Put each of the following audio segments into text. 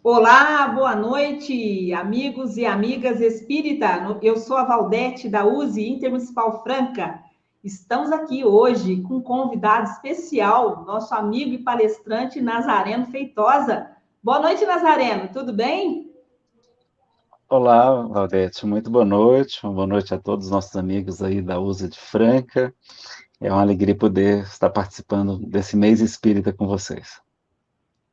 Olá, boa noite, amigos e amigas espírita. Eu sou a Valdete da USE Intermunicipal Franca. Estamos aqui hoje com um convidado especial, nosso amigo e palestrante Nazareno Feitosa. Boa noite, Nazareno, tudo bem? Olá, Valdete, muito boa noite. Uma boa noite a todos os nossos amigos aí da USA de Franca. É uma alegria poder estar participando desse mês espírita com vocês.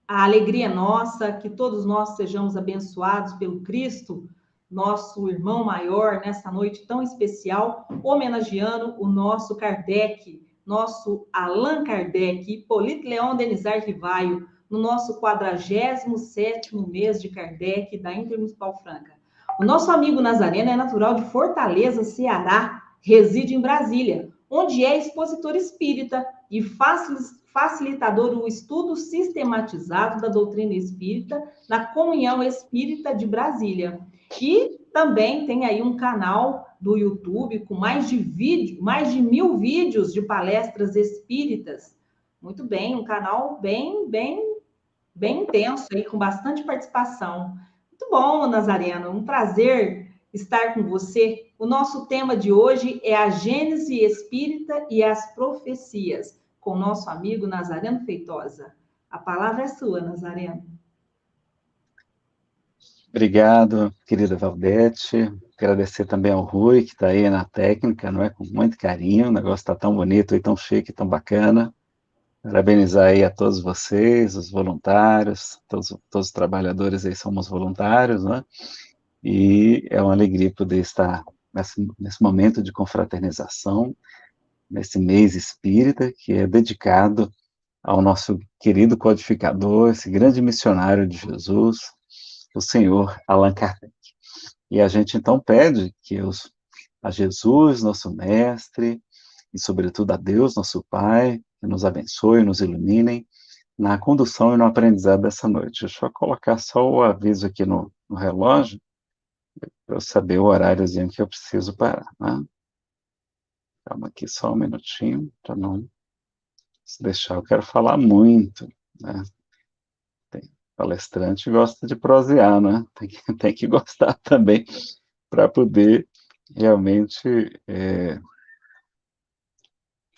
A alegria é nossa, que todos nós sejamos abençoados pelo Cristo, nosso irmão maior, nessa noite tão especial, homenageando o nosso Kardec, nosso Allan Kardec, Hipólito Leon Denizar Rivaio, no nosso 47º mês de Kardec da Intermunicipal Franca. O nosso amigo Nazareno é natural de Fortaleza, Ceará, reside em Brasília, onde é expositor espírita e facilitador do estudo sistematizado da doutrina espírita na Comunhão Espírita de Brasília. E também tem aí um canal do YouTube com mais de 1.000 vídeos de palestras espíritas. Muito bem, um canal bem intenso aí, com bastante participação. Muito bom, Nazareno, um prazer estar com você. O nosso tema de hoje é a Gênese Espírita e as Profecias, com o nosso amigo Nazareno Feitosa. A palavra é sua, Nazareno. Obrigado, querida Valdete. Agradecer também ao Rui, que está aí na técnica, não é? Com muito carinho. O negócio está tão bonito e tão chique, tão bacana. Parabenizar aí a todos vocês, os voluntários, todos os trabalhadores aí somos voluntários, né? E é uma alegria poder estar nesse momento de confraternização, nesse mês espírita, que é dedicado ao nosso querido codificador, esse grande missionário de Jesus, o senhor Allan Kardec. E a gente então pede que a Jesus, nosso mestre, e sobretudo a Deus, nosso Pai, que nos abençoe, nos iluminem na condução e no aprendizado dessa noite. Deixa eu colocar só o aviso aqui no relógio, para eu saber o horáriozinho que eu preciso parar, né? Calma aqui só um minutinho, para não se deixar, eu quero falar muito, né? Tem palestrante gosta de prosear, né? Tem que gostar também para poder realmente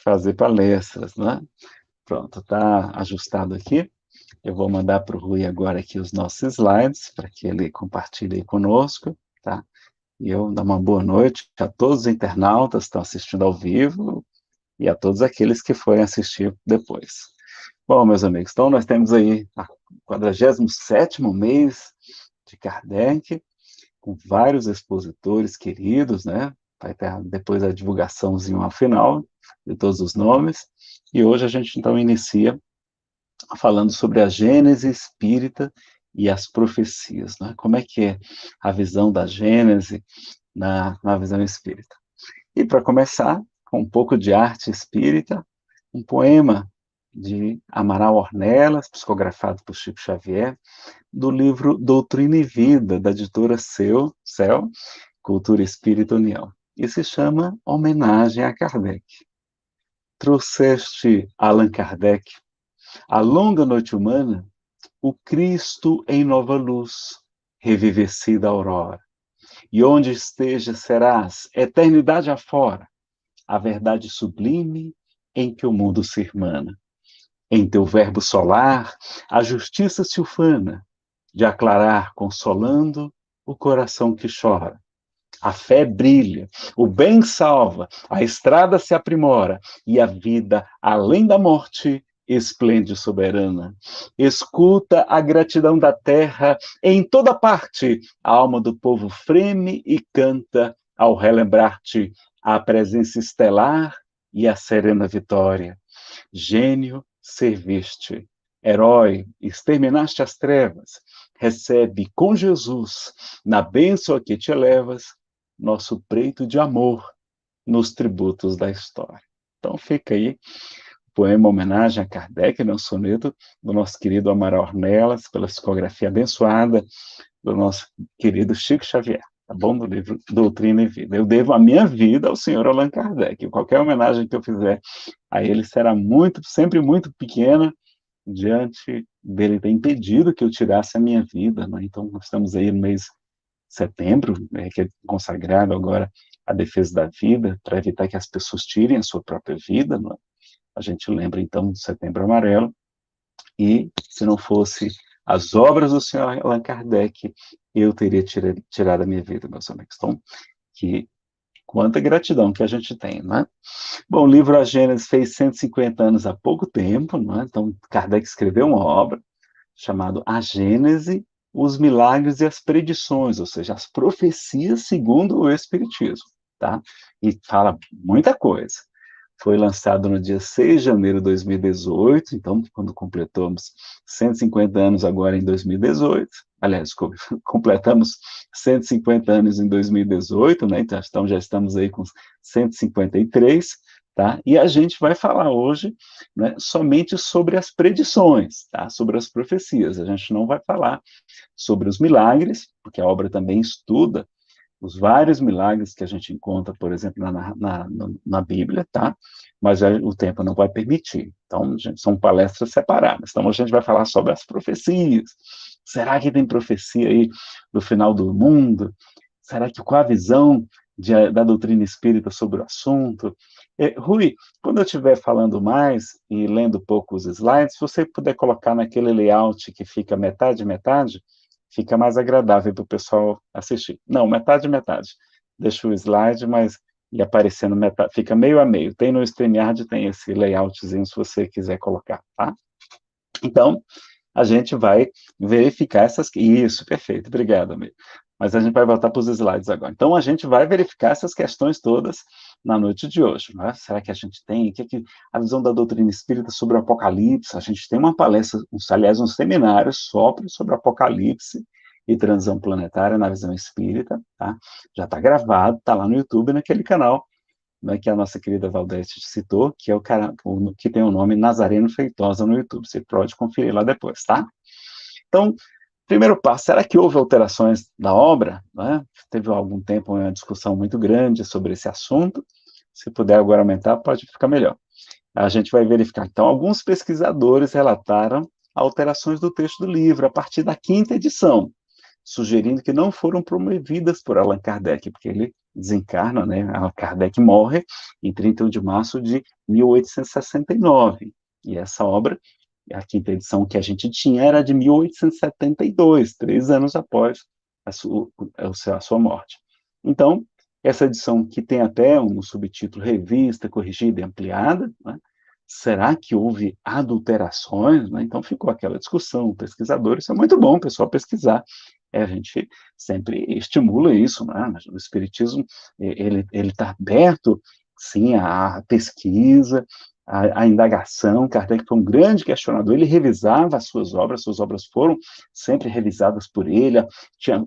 fazer palestras, né? Pronto, está ajustado aqui. Eu vou mandar para o Rui agora aqui os nossos slides, para que ele compartilhe aí conosco, tá? E eu dar uma boa noite a todos os internautas que estão assistindo ao vivo e a todos aqueles que forem assistir depois. Bom, meus amigos, então nós temos aí o 47º mês de Kardec, com vários expositores queridos, né? Vai ter depois a divulgaçãozinha ao final de todos os nomes. E hoje a gente então inicia falando sobre a Gênese espírita e as profecias, né? Como é que é a visão da Gênese na visão espírita. E para começar, com um pouco de arte espírita, um poema de Amaral Ornelas, psicografado por Chico Xavier, do livro Doutrina e Vida, da editora Céu, Cultura Espírita União. E se chama Homenagem a Kardec. Trouxeste, Allan Kardec, a longa noite humana, o Cristo em nova luz, revivecida aurora. E onde esteja serás, eternidade afora, a verdade sublime em que o mundo se irmana. Em teu verbo solar, a justiça se ufana, de aclarar consolando o coração que chora. A fé brilha, o bem salva, a estrada se aprimora e a vida, além da morte, esplende soberana. Escuta a gratidão da terra em toda parte, a alma do povo freme e canta ao relembrar-te a presença estelar e a serena vitória. Gênio, serviste, herói, exterminaste as trevas, recebe com Jesus, na bênção a que te elevas, nosso preito de amor nos tributos da história. Então fica aí o poema homenagem a Kardec, um soneto do nosso querido Amaral Ornelas, pela psicografia abençoada do nosso querido Chico Xavier, tá bom? Do livro Doutrina e Vida. Eu devo a minha vida ao senhor Allan Kardec. Qualquer homenagem que eu fizer a ele será sempre muito pequena, diante dele ter impedido que eu tirasse a minha vida, né? Então, nós estamos aí no mês de setembro, que é consagrado agora à defesa da vida, para evitar que as pessoas tirem a sua própria vida, né? A gente lembra, então, do Setembro Amarelo, e se não fosse as obras do senhor Allan Kardec, eu teria tirado a minha vida, meus amigos. Então, quanta gratidão que a gente tem, né? Bom, o livro A Gênese fez 150 anos há pouco tempo, né? Então, Kardec escreveu uma obra chamada A Gênese, os Milagres e as Predições, ou seja, as profecias segundo o Espiritismo, tá? E fala muita coisa. Foi lançado no dia 6 de janeiro de 2018, então, quando completamos 150 anos agora em 2018, aliás, completamos 150 anos em 2018, né, então já estamos aí com 153, tá? E a gente vai falar hoje, né, somente sobre as predições, tá? Sobre as profecias. A gente não vai falar sobre os milagres, porque a obra também estuda os vários milagres que a gente encontra, por exemplo, na Bíblia, tá? Mas o tempo não vai permitir. Então, são palestras separadas. Então, a gente vai falar sobre as profecias. Será que tem profecia aí do final do mundo? Será que qual a visão da doutrina espírita sobre o assunto? Rui, quando eu estiver falando mais e lendo poucos slides, se você puder colocar naquele layout que fica metade, metade, fica mais agradável para o pessoal assistir. Não, metade, metade. Deixa o slide, mas e aparecendo metade, fica meio a meio. Tem no StreamYard, tem esse layoutzinho, se você quiser colocar, tá? Então, a gente vai verificar essas... Isso, perfeito, obrigado, amigo. Mas a gente vai voltar para os slides agora. Então, a gente vai verificar essas questões todas na noite de hoje. Né? Será que a gente tem... a visão da doutrina espírita sobre o Apocalipse? A gente tem uma palestra, aliás, um seminário só sobre Apocalipse e transição planetária na visão espírita. Tá? Já está gravado, está lá no YouTube, naquele canal, né, que a nossa querida Valdete citou, que é o cara que tem o nome Nazareno Feitosa no YouTube. Você pode conferir lá depois, tá? Então, primeiro passo, será que houve alterações da obra? Né? Teve há algum tempo uma discussão muito grande sobre esse assunto. Se puder agora aumentar, pode ficar melhor. A gente vai verificar. Então, alguns pesquisadores relataram alterações do texto do livro a partir da 5ª edição, sugerindo que não foram promovidas por Allan Kardec, porque ele desencarna, né? Allan Kardec morre em 31 de março de 1869. E essa obra, a 5ª edição que a gente tinha, era de 1872, 3 anos após a sua morte. Então, essa edição que tem até um subtítulo Revista Corrigida e Ampliada, né? Será que houve adulterações? Né? Então ficou aquela discussão, pesquisadores, isso é muito bom, o pessoal pesquisar. A gente sempre estimula isso, né? O Espiritismo, ele está aberto, sim, à pesquisa, à indagação. Kardec foi um grande questionador, ele revisava as suas obras foram sempre revisadas por ele,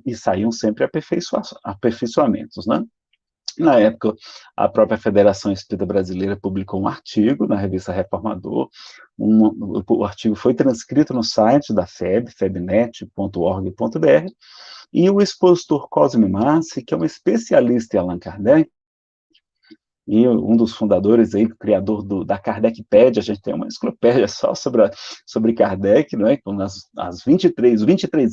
e saíam sempre aperfeiçoamentos, né? Na época, a própria Federação Espírita Brasileira publicou um artigo na revista Reformador. O artigo foi transcrito no site da FEB, febnet.org.br, e o expositor Cosme Massi, que é um especialista em Allan Kardec, e um dos fundadores, aí, criador da Kardecpédia, a gente tem uma enciclopédia só sobre Kardec, não é? Com os 23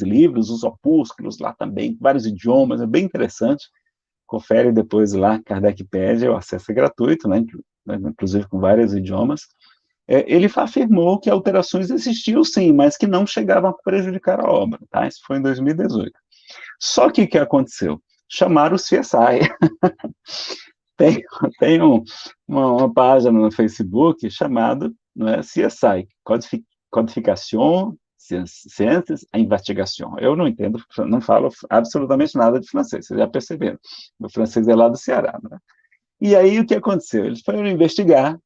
livros, os opúsculos lá também, vários idiomas, é bem interessante. Confere depois lá, Kardecpédia, o acesso é gratuito, né, inclusive com vários idiomas. Ele afirmou que alterações existiam sim, mas que não chegavam a prejudicar a obra, tá? Isso foi em 2018. Só que o que aconteceu? Chamaram o CSI. Tem uma página no Facebook chamada, não é, CSI, Codificação Ciências à Investigação. Eu não entendo, não falo absolutamente nada de francês, vocês já perceberam. Meu francês é lá do Ceará, né? E aí o que aconteceu? Eles foram investigar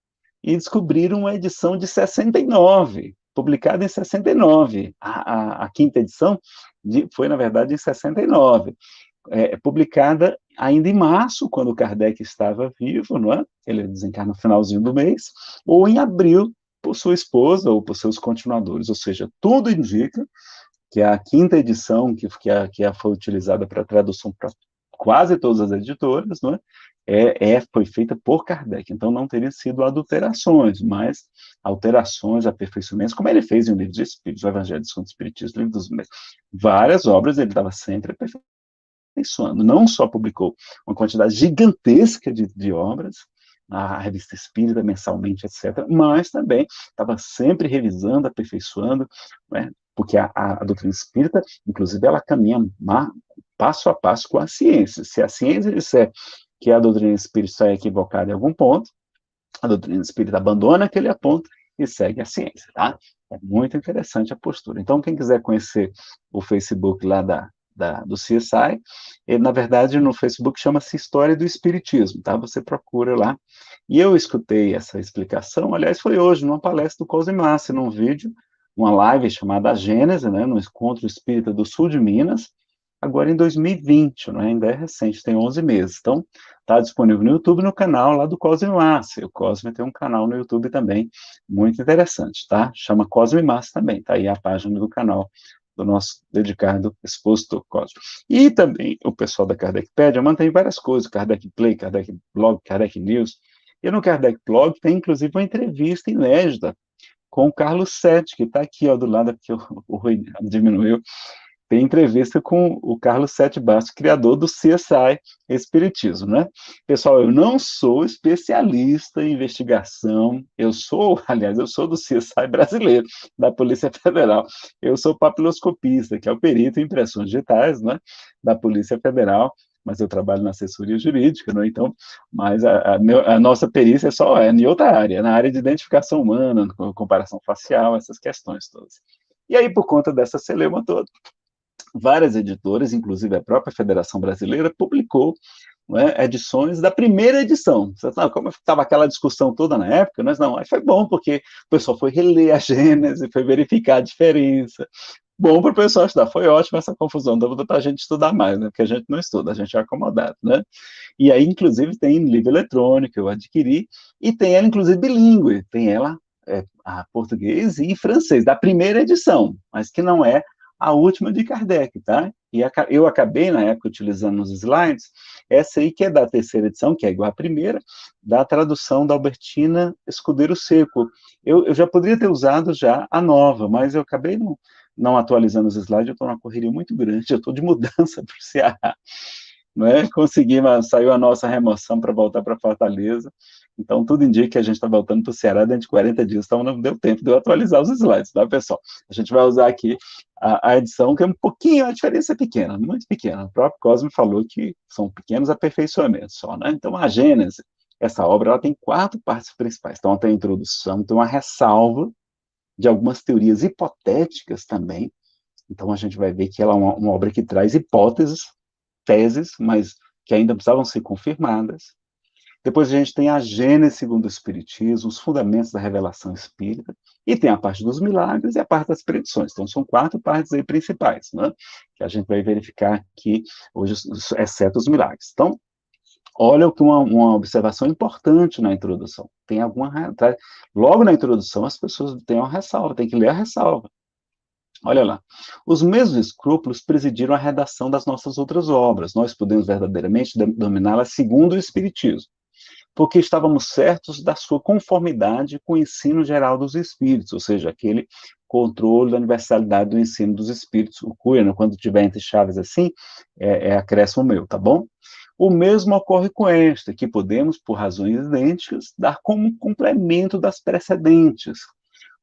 e descobriram uma edição de 69, publicada em 69. A 5ª edição foi, na verdade, em 69. Publicada ainda em março, quando Kardec estava vivo, não é? Ele desencarna no finalzinho do mês, ou em abril, por sua esposa ou por seus continuadores, ou seja, tudo indica que a 5ª edição, que foi utilizada para tradução para quase todas as editoras, não é? foi feita por Kardec, então não teria sido adulterações, mas alterações, aperfeiçoamentos, como ele fez em O Livro dos Espíritos, o Evangelho segundo o Espiritismo, o Livro dos Médiuns, várias obras ele estava sempre aperfeiçoando, não só publicou uma quantidade gigantesca de obras, a Revista Espírita, mensalmente, etc., mas também estava sempre revisando, aperfeiçoando, né, porque a doutrina espírita, inclusive, ela caminha passo a passo com a ciência. Se a ciência disser que a doutrina espírita está equivocada em algum ponto, a doutrina espírita abandona aquele ponto e segue a ciência, tá? É muito interessante a postura. Então, quem quiser conhecer o Facebook lá do CSI, ele, na verdade, no Facebook chama-se História do Espiritismo, tá? Você procura lá. E eu escutei essa explicação, aliás, foi hoje, numa palestra do Cosimassi, num vídeo, uma live chamada A Gênese, né, no Encontro Espírita do Sul de Minas, agora em 2020, né, ainda é recente, tem 11 meses. Então, está disponível no YouTube, no canal lá do Cosme Márcio. O Cosme tem um canal no YouTube também, muito interessante, tá? Chama Cosme Márcio também, tá aí a página do canal do nosso dedicado expositor Cosme. E também o pessoal da Kardecpédia mantém várias coisas, Kardec Play, Kardec Blog, Kardec News. E no Kardec Blog tem, inclusive, uma entrevista inédita com o Carlos Sete, que está aqui, ó, do lado, porque o Rui diminuiu. Tem entrevista com o Carlos Sete Bastos, criador do CSI Espiritismo, né? Pessoal, eu não sou especialista em investigação, aliás, eu sou do CSI brasileiro, da Polícia Federal. Eu sou papiloscopista, que é o perito em impressões digitais, né, da Polícia Federal, mas eu trabalho na assessoria jurídica, né? Então, mas a nossa perícia é em outra área, na área de identificação humana, comparação facial, essas questões todas. E aí, por conta dessa celeuma toda, várias editoras, inclusive a própria Federação Brasileira, publicou, né, edições da primeira edição. Como estava aquela discussão toda na época, mas não, aí foi bom, porque o pessoal foi reler a Gênese, foi verificar a diferença. Bom para o pessoal estudar, foi ótimo essa confusão, dá para a gente estudar mais, né, porque a gente não estuda, a gente é acomodado, né? E aí, inclusive, tem livro eletrônico, eu adquiri, e tem ela, inclusive, bilíngue, tem ela, a português e francês, da primeira edição, mas que não é a última de Kardec, tá? E eu acabei, na época, utilizando nos slides, essa aí que é da terceira edição, que é igual à primeira, da tradução da Albertina Escudeiro Seco. Eu já poderia ter usado já a nova, mas eu acabei não atualizando os slides, eu estou numa correria muito grande, eu estou de mudança para o Ceará, não é? Saiu a nossa remoção para voltar para Fortaleza, então tudo indica que a gente está voltando para o Ceará dentro de 40 dias, então não deu tempo de eu atualizar os slides, tá, pessoal? A gente vai usar aqui a edição, que é um pouquinho, a diferença é pequena, muito pequena, o próprio Cosme falou que são pequenos aperfeiçoamentos só, né? Então a Gênese, essa obra, ela tem 4 partes principais, então tem a introdução, tem uma ressalva de algumas teorias hipotéticas também, então a gente vai ver que ela é uma obra que traz hipóteses, teses, mas que ainda precisavam ser confirmadas. Depois a gente tem a Gênese segundo o Espiritismo, os fundamentos da revelação espírita, e tem a parte dos milagres e a parte das predições. Então, são 4 partes aí principais, né, que a gente vai verificar aqui hoje, exceto os milagres. Então, olha que uma observação importante na introdução. Logo na introdução, as pessoas têm uma ressalva, tem que ler a ressalva. Olha lá. Os mesmos escrúpulos presidiram a redação das nossas outras obras. Nós podemos verdadeiramente dominá-las segundo o Espiritismo, porque estávamos certos da sua conformidade com o ensino geral dos espíritos, ou seja, aquele controle da universalidade do ensino dos espíritos, o cuia, né, quando tiver entre chaves assim, é acréscimo meu, tá bom? O mesmo ocorre com esta, que podemos, por razões idênticas, dar como complemento das precedentes,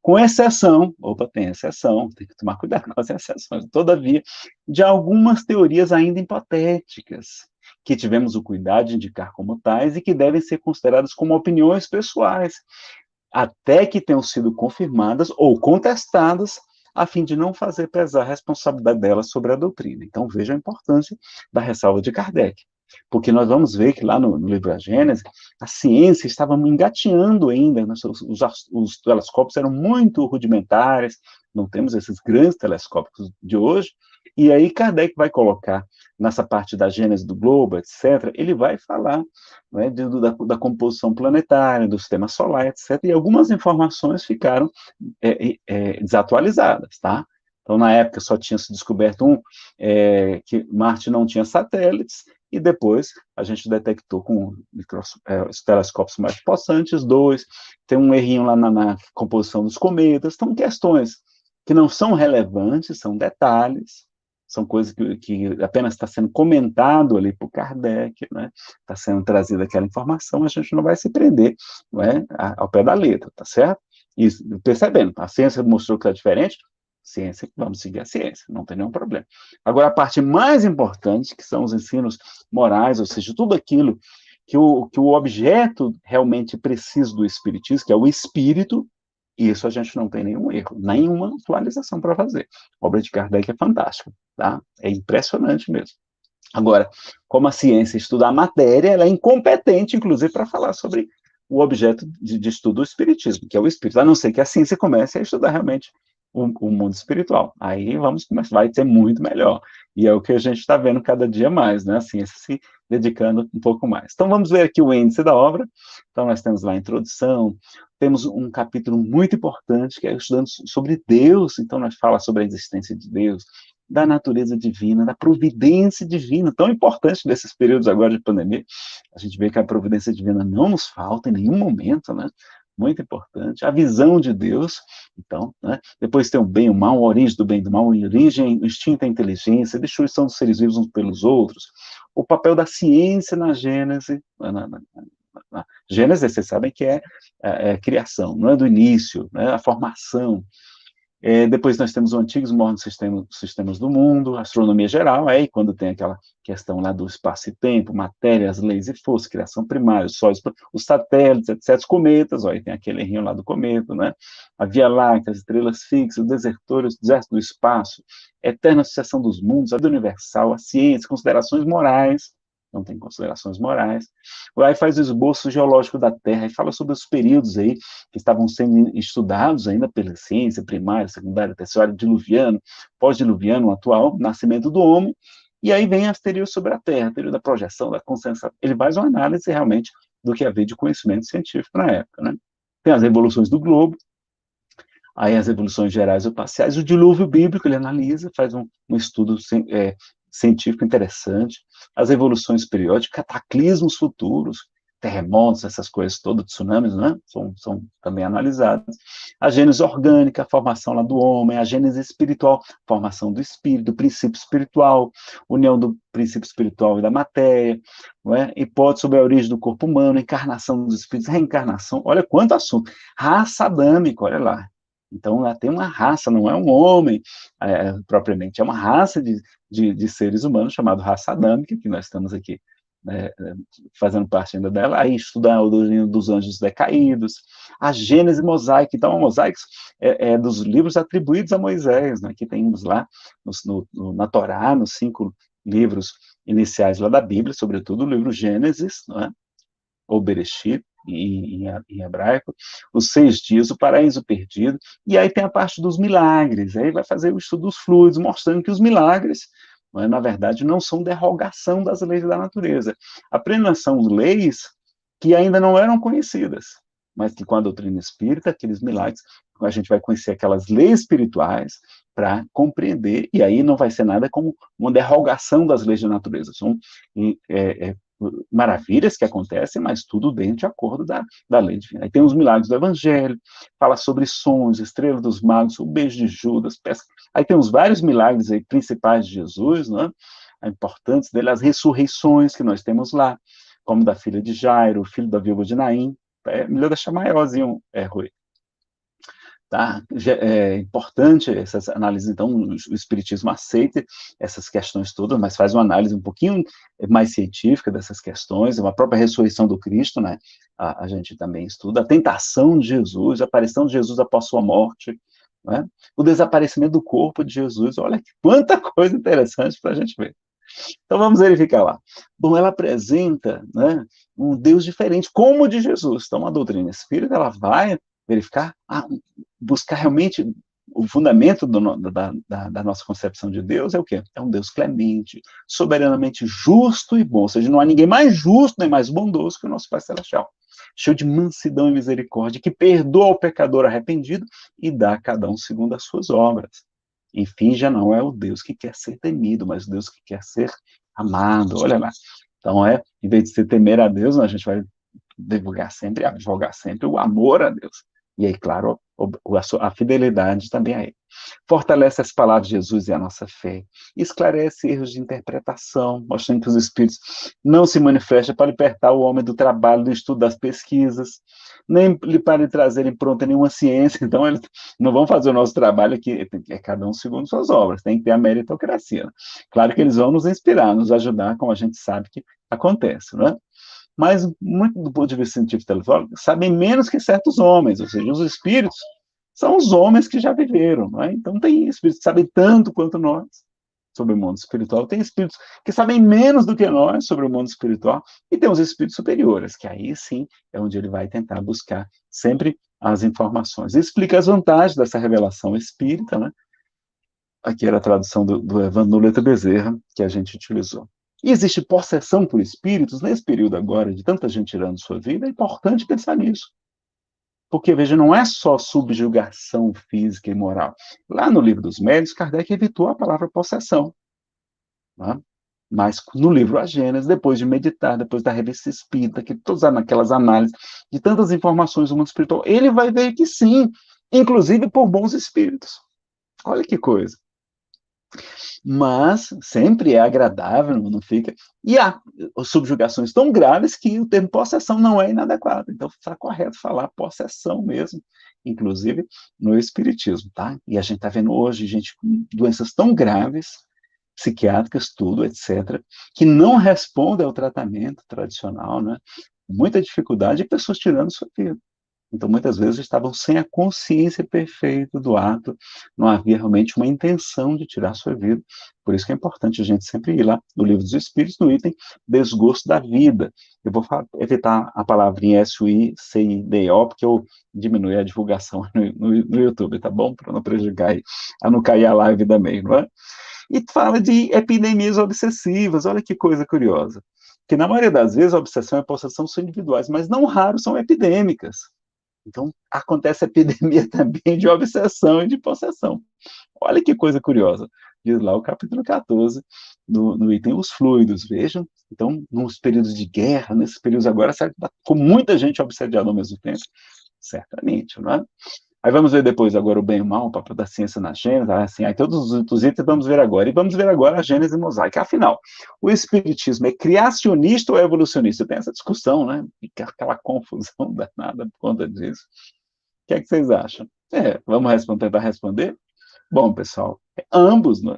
com exceção, tem exceção, tem que tomar cuidado com as exceções, todavia, de algumas teorias ainda hipotéticas, que tivemos o cuidado de indicar como tais e que devem ser consideradas como opiniões pessoais, até que tenham sido confirmadas ou contestadas, a fim de não fazer pesar a responsabilidade delas sobre a doutrina. Então, veja a importância da ressalva de Kardec, porque nós vamos ver que lá no livro A Gênese, a ciência estava engateando ainda, né? Os telescópios eram muito rudimentares, não temos esses grandes telescópios de hoje, e aí Kardec vai colocar nessa parte da Gênese do globo, etc., ele vai falar, né, da composição planetária, do sistema solar, etc., e algumas informações ficaram desatualizadas, tá? Então, na época, só tinha se descoberto que Marte não tinha satélites, e depois a gente detectou com os telescópios mais possantes, 2, tem um errinho lá na composição dos cometas, são questões que não são relevantes, são detalhes, são coisas que apenas está sendo comentado ali por Kardec, né? Está sendo trazida aquela informação, a gente não vai se prender, não é, ao pé da letra, tá certo? E percebendo, a ciência mostrou que está diferente, ciência, vamos seguir a ciência, não tem nenhum problema. Agora, a parte mais importante, que são os ensinos morais, ou seja, tudo aquilo que o objeto realmente precisa do espiritismo, que é o espírito, isso a gente não tem nenhum erro, nenhuma atualização para fazer. A obra de Kardec é fantástica, tá? É impressionante mesmo. Agora, como a ciência estuda a matéria, ela é incompetente, inclusive, para falar sobre o objeto de estudo do espiritismo, que é o espírito, a não ser que a ciência comece a estudar realmente o mundo espiritual. Aí vamos começar, vai ser muito melhor. E é o que a gente está vendo cada dia mais, né? A ciência se dedicando um pouco mais. Então vamos ver aqui o índice da obra. Então nós temos lá a introdução, temos um capítulo muito importante que é estudando sobre Deus. Então nós fala sobre a existência de Deus, da natureza divina, da providência divina, tão importante nesses períodos agora de pandemia. A gente vê que a providência divina não nos falta em nenhum momento, né? Muito importante. A visão de Deus, então, né? Depois tem o bem e o mal, a origem do bem e do mal, a origem, o instinto, a inteligência, a destruição dos seres vivos uns pelos outros, o papel da ciência na Gênese, na Gênese, vocês sabem que é criação, não é do início, né? A formação. Depois nós temos os antigos modernos sistemas do mundo, astronomia geral, aí quando tem aquela questão lá do espaço e tempo, matéria, as leis e forças, criação primária, os satélites, etc., os cometas, ó, aí tem aquele errinho lá do cometa, né? A Via Láctea, as estrelas fixas, os desertores, o deserto do espaço, eterna sucessão dos mundos, a vida universal, a ciência, considerações morais, não tem considerações morais. Aí faz o esboço geológico da Terra e fala sobre os períodos aí que estavam sendo estudados ainda pela ciência primária, secundária, terciária, diluviano, pós-diluviano, atual, nascimento do homem, e aí vem as teorias sobre a Terra, a teoria da projeção, da consciência. Ele faz uma análise realmente do que havia de conhecimento científico na época, né? Tem as revoluções do globo, aí as revoluções gerais ou parciais, o dilúvio bíblico, ele analisa, faz um estudo científico interessante, as evoluções periódicas, cataclismos futuros, terremotos, essas coisas todas, tsunamis, né? São também analisadas. A gênese orgânica, a formação lá do homem, a gênese espiritual, formação do espírito, do princípio espiritual, união do princípio espiritual e da matéria, não é? Hipótese sobre a origem do corpo humano, encarnação dos espíritos, reencarnação, olha quanto assunto. Raça adâmica, olha lá. Então, ela tem uma raça, não é um homem propriamente, é uma raça de seres humanos chamado raça adâmica, que nós estamos aqui fazendo parte ainda dela, aí estudar a doutrina dos anjos decaídos, a Gênese mosaica. Então, a mosaica é dos livros atribuídos a Moisés, né, que temos lá na Torá, nos 5 livros iniciais lá da Bíblia, sobretudo o livro Gênesis, não é? Ou Bereshit, em hebraico, os 6 dias, o paraíso perdido, e aí tem a parte dos milagres, aí vai fazer o estudo dos fluidos, mostrando que os milagres, na verdade, não são derrogação das leis da natureza, apenas são leis que ainda não eram conhecidas, mas que com a doutrina espírita, aqueles milagres, a gente vai conhecer aquelas leis espirituais para compreender, e aí não vai ser nada como uma derrogação das leis da natureza, são maravilhas que acontecem, mas tudo dentro de acordo da lei divina. Aí tem os milagres do Evangelho, fala sobre sonhos, estrela dos magos, o beijo de Judas, pesca. Aí tem os vários milagres aí, principais de Jesus, né? A importância dele, as ressurreições que nós temos lá, como da filha de Jairo, o filho da viúva de Naim. Melhor deixar maiorzinho, Rui. Tá? É importante essas análises, então, o Espiritismo aceita essas questões todas, mas faz uma análise um pouquinho mais científica dessas questões, a própria ressurreição do Cristo, né? A gente também estuda, a tentação de Jesus, a aparição de Jesus após sua morte, né? O desaparecimento do corpo de Jesus, olha quanta coisa interessante para a gente ver. Então, vamos verificar lá. Bom, ela apresenta, né, um Deus diferente, como o de Jesus. Então, a doutrina espírita, ela vai verificar, buscar realmente o fundamento da nossa concepção de Deus é o quê? É um Deus clemente, soberanamente justo e bom, ou seja, não há ninguém mais justo nem mais bondoso que o nosso Pai Celestial, cheio de mansidão e misericórdia, que perdoa o pecador arrependido e dá a cada um segundo as suas obras. Enfim, já não é o Deus que quer ser temido, mas o Deus que quer ser amado, olha lá. Então, em vez de se temer a Deus, a gente vai divulgar sempre, advogar sempre o amor a Deus. E aí, claro, a fidelidade também a Ele. Fortalece as palavras de Jesus e a nossa fé. Esclarece erros de interpretação, mostrando que os Espíritos não se manifestam para libertar o homem do trabalho, do estudo, das pesquisas, nem para lhe trazerem pronta nenhuma ciência. Então, eles não vão fazer o nosso trabalho aqui, é cada um segundo suas obras, tem que ter a meritocracia. Né? Claro que eles vão nos inspirar, nos ajudar, como a gente sabe que acontece, não é? Mas, muito do ponto de vista científico telefônico, sabem menos que certos homens, ou seja, os espíritos são os homens que já viveram, não é? Então, tem espíritos que sabem tanto quanto nós sobre o mundo espiritual, tem espíritos que sabem menos do que nós sobre o mundo espiritual, e tem os espíritos superiores, que aí sim é onde ele vai tentar buscar sempre as informações. E explica as vantagens dessa revelação espírita, né? Aqui era a tradução do Evandro Noleta Bezerra, que a gente utilizou. E existe possessão por espíritos nesse período agora, de tanta gente tirando sua vida, é importante pensar nisso. Porque, veja, não é só subjugação física e moral. Lá no Livro dos Médiuns, Kardec evitou a palavra possessão. Né? Mas no livro A Gênese, depois de meditar, depois da revista espírita, que todas aquelas análises de tantas informações do mundo espiritual, ele vai ver que sim, inclusive por bons espíritos. Olha que coisa. Mas sempre é agradável, não fica. E há subjugações tão graves que o termo possessão não é inadequado. Então, está correto falar possessão mesmo, inclusive no espiritismo, tá? E a gente está vendo hoje gente com doenças tão graves, psiquiátricas, tudo, etc., que não respondem ao tratamento tradicional, né? Muita dificuldade e pessoas tirando sua vida. Então, muitas vezes, estavam sem a consciência perfeita do ato, não havia realmente uma intenção de tirar sua vida. Por isso que é importante a gente sempre ir lá no Livro dos Espíritos, no item Desgosto da Vida. Eu vou evitar a palavrinha SUICIDO, porque eu diminui a divulgação no YouTube, tá bom? Para não prejudicar, a não cair a live também, não é? E fala de epidemias obsessivas, olha que coisa curiosa. Que na maioria das vezes a obsessão e a possessão são individuais, mas não raro são epidêmicas. Então, acontece epidemia também de obsessão e de possessão. Olha que coisa curiosa. Diz lá o capítulo 14, no item Os Fluidos. Vejam, então, nos períodos de guerra, nesses períodos agora, certo, com muita gente obsediada ao mesmo tempo, certamente, não é? Aí vamos ver depois agora o bem e o mal, o papel da ciência na Gênese, assim, aí todos os outros itens vamos ver agora. E vamos ver agora a Gênese mosaica. Afinal, o espiritismo é criacionista ou é evolucionista? Tem essa discussão, né? Fica aquela confusão danada por conta disso. O que é que vocês acham? Vamos tentar responder? Bom, pessoal, ambos, né?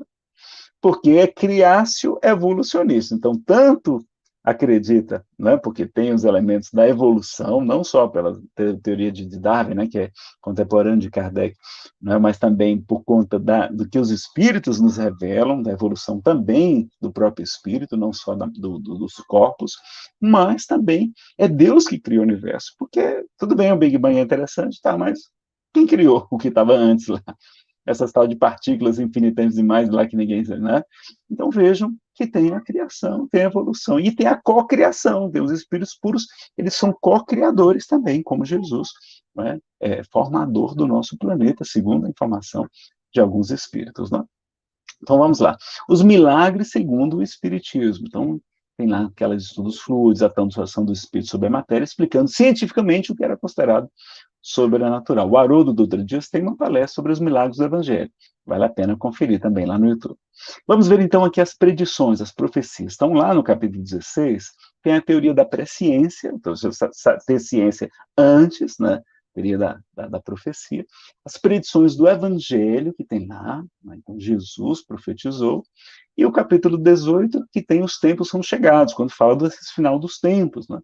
Porque é criacio-evolucionista. Então, tanto acredita, né, porque tem os elementos da evolução, não só pela teoria de Darwin, né, que é contemporâneo de Kardec, né, mas também por conta do que os espíritos nos revelam, da evolução também do próprio espírito, não só dos corpos, mas também é Deus que criou o universo, porque, tudo bem, o Big Bang é interessante, tá, mas quem criou o que estava antes lá? Essas tal de partículas infinitesimais lá que ninguém sabe, né? Então vejam que tem a criação, tem a evolução, e tem a cocriação, tem os espíritos puros, eles são co-criadores também, como Jesus, né? Formador do nosso planeta, segundo a informação de alguns espíritos, né? Então vamos lá. Os milagres segundo o espiritismo. Então tem lá aquelas estudos fluidos, a transformação do espírito sobre a matéria, explicando cientificamente o que era considerado sobrenatural. O Haroldo Dutra Dias tem uma palestra sobre os milagres do Evangelho. Vale a pena conferir também lá no YouTube. Vamos ver então aqui as predições, as profecias. Então lá no capítulo 16, tem a teoria da presciência, então você ter ciência antes, né? Teoria da profecia. As predições do Evangelho, que tem lá, né? Então Jesus profetizou. E o capítulo 18, que tem os tempos são chegados, quando fala desse final dos tempos, né?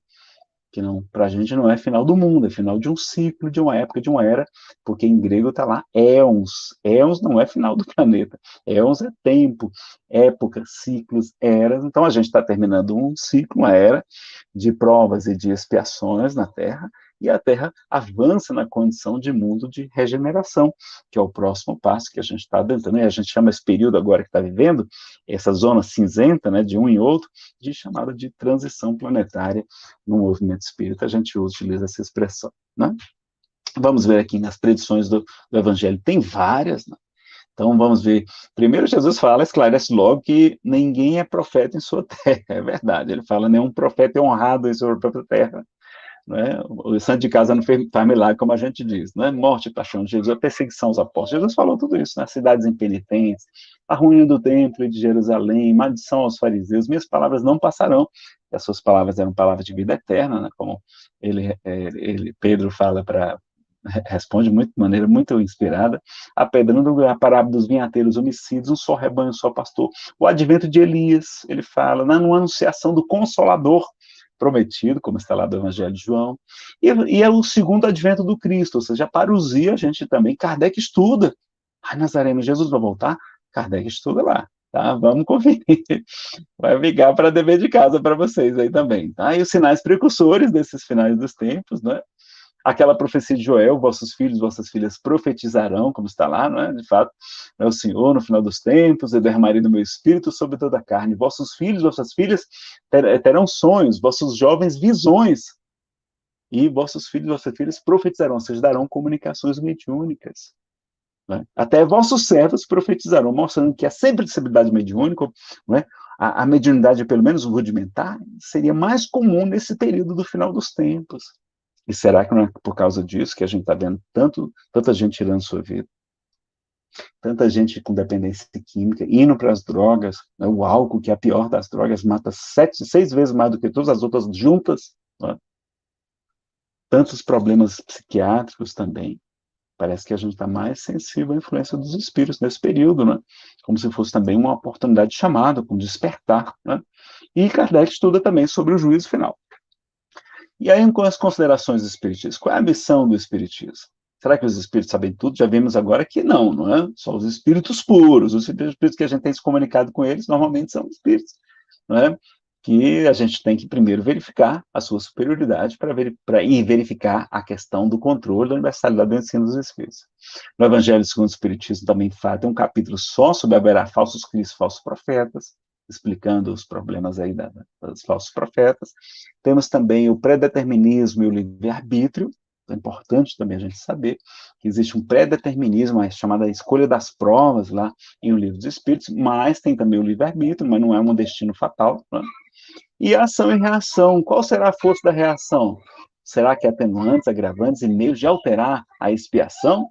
Que para a gente não é final do mundo, é final de um ciclo, de uma época, de uma era, porque em grego está lá éons. Éons não é final do planeta. Éons é tempo, época, ciclos, eras. Então a gente está terminando um ciclo, uma era de provas e de expiações na Terra, e a Terra avança na condição de mundo de regeneração, que é o próximo passo que a gente está adentrando, e a gente chama esse período agora que está vivendo, essa zona cinzenta, né, de um em outro, de chamada de transição planetária. No movimento espírita, a gente utiliza essa expressão, né? Vamos ver aqui nas predições do Evangelho, tem várias, né? Então, vamos ver. Primeiro, Jesus fala, esclarece logo que ninguém é profeta em sua terra. É verdade. Ele fala, nenhum profeta é honrado em sua própria terra. Né? O santo de casa não faz milagre, como a gente diz. Né? Morte e paixão de Jesus, a perseguição aos apóstolos. Jesus falou tudo isso, né? Cidades impenitentes, a ruína do templo de Jerusalém, maldição aos fariseus. Minhas palavras não passarão. E as suas palavras eram palavras de vida eterna, né? Como Pedro fala responde de maneira muito inspirada, apedrando a parábola dos vinhateiros homicidas, um só rebanho, um só pastor, o advento de Elias, ele fala, na anunciação do Consolador prometido, como está lá do Evangelho de João, e é o segundo advento do Cristo, ou seja, a parousia a gente também, Kardec estuda, Nazareno, Jesus vai voltar? Kardec estuda lá, tá? Vamos conferir, vai ligar para dever de casa para vocês aí também, tá? E os sinais precursores desses finais dos tempos, né? Aquela profecia de Joel, vossos filhos, vossas filhas profetizarão, como está lá, não é? De fato, é o Senhor, no final dos tempos, eu derramarei do meu espírito sobre toda a carne. Vossos filhos, vossas filhas terão sonhos, vossos jovens visões, e vossos filhos, vossas filhas profetizarão, ou seja, darão comunicações mediúnicas. Né? Até vossos servos profetizarão, mostrando que a simplicidade mediúnica, né? A mediunidade, pelo menos rudimentar, seria mais comum nesse período do final dos tempos. E será que não é por causa disso que a gente está vendo tanta gente tirando sua vida? Tanta gente com dependência química, indo para as drogas, né? O álcool, que é a pior das drogas, mata 6 vezes mais do que todas as outras juntas. Né? Tantos problemas psiquiátricos também. Parece que a gente está mais sensível à influência dos espíritos nesse período, né? Como se fosse também uma oportunidade de chamada, um despertar. Né? E Kardec estuda também sobre o juízo final. E aí, com as considerações espiritistas, qual é a missão do espiritismo? Será que os espíritos sabem tudo? Já vimos agora que não é? Só os espíritos puros, os espíritos que a gente tem se comunicado com eles, normalmente são espíritos, não é? Que a gente tem que primeiro verificar a sua superioridade para ir verificar a questão do controle da universalidade do ensino dos espíritos. No Evangelho segundo o Espiritismo também tem um capítulo só sobre haverá falsos cristos, falsos profetas, explicando os problemas aí dos falsos profetas. Temos também o predeterminismo e o livre-arbítrio. É importante também a gente saber que existe um predeterminismo, a chamada escolha das provas lá em O Livro dos Espíritos, mas tem também o livre-arbítrio, mas não é um destino fatal. Né? E a ação e reação. Qual será a força da reação? Será que atenuantes, agravantes e meios de alterar a expiação?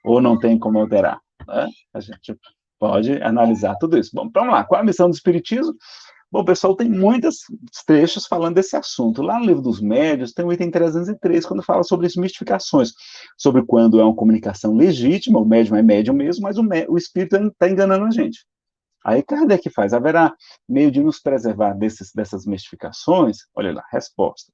Ou não tem como alterar? Né? A gente pode analisar tudo isso. Bom, vamos lá. Qual é a missão do Espiritismo? Bom, pessoal, tem muitos trechos falando desse assunto. Lá no Livro dos Médiuns, tem o item 303, quando fala sobre as mistificações, sobre quando é uma comunicação legítima, o médium é médium mesmo, mas o espírito está enganando a gente. Aí Kardec faz, haverá meio de nos preservar dessas mistificações? Olha lá, resposta.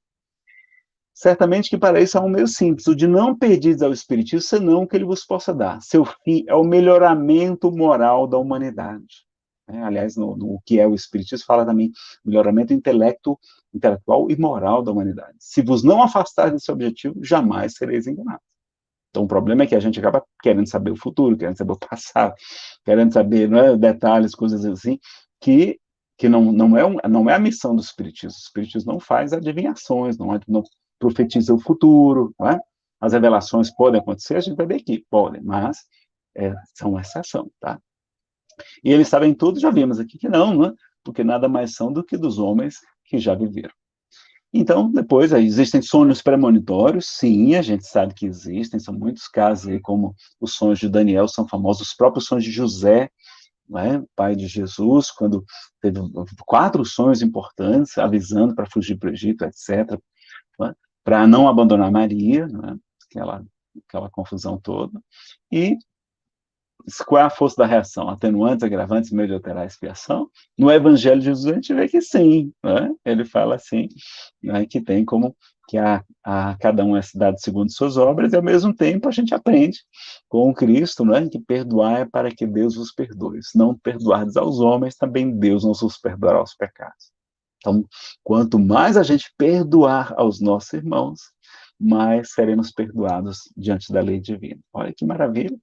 Certamente que para isso há um meio simples, o de não perdidos ao Espiritismo, senão o que ele vos possa dar. Seu fim é o melhoramento moral da humanidade. Aliás, no que é o Espiritismo, fala também melhoramento intelectual e moral da humanidade. Se vos não afastar desse objetivo, jamais sereis enganados. Então, o problema é que a gente acaba querendo saber o futuro, querendo saber o passado, querendo saber detalhes, coisas assim, que não é a missão do Espiritismo. O Espiritismo não faz adivinhações, não profetiza o futuro. Não é? As revelações podem acontecer, a gente vai ver aqui, podem, mas são exceção, tá? E eles sabem tudo, já vimos aqui que não é? Porque nada mais são do que dos homens que já viveram. Então, depois, existem sonhos premonitórios, sim, a gente sabe que existem, são muitos casos aí, como os sonhos de Daniel são famosos, os próprios sonhos de José, né, pai de Jesus, quando teve 4 sonhos importantes, avisando para fugir para o Egito, etc., né, para não abandonar Maria, né, aquela confusão toda, e qual é a força da reação? Atenuantes, agravantes, meio de alterar a expiação? No Evangelho de Jesus a gente vê que sim, né? Ele fala assim, né, que tem como que a cada um é dado segundo suas obras, e ao mesmo tempo a gente aprende com o Cristo, né, que perdoar é para que Deus vos perdoe. Se não perdoardes aos homens, também Deus não vos perdoará os pecados. Então, quanto mais a gente perdoar aos nossos irmãos, mais seremos perdoados diante da lei divina. Olha que maravilha!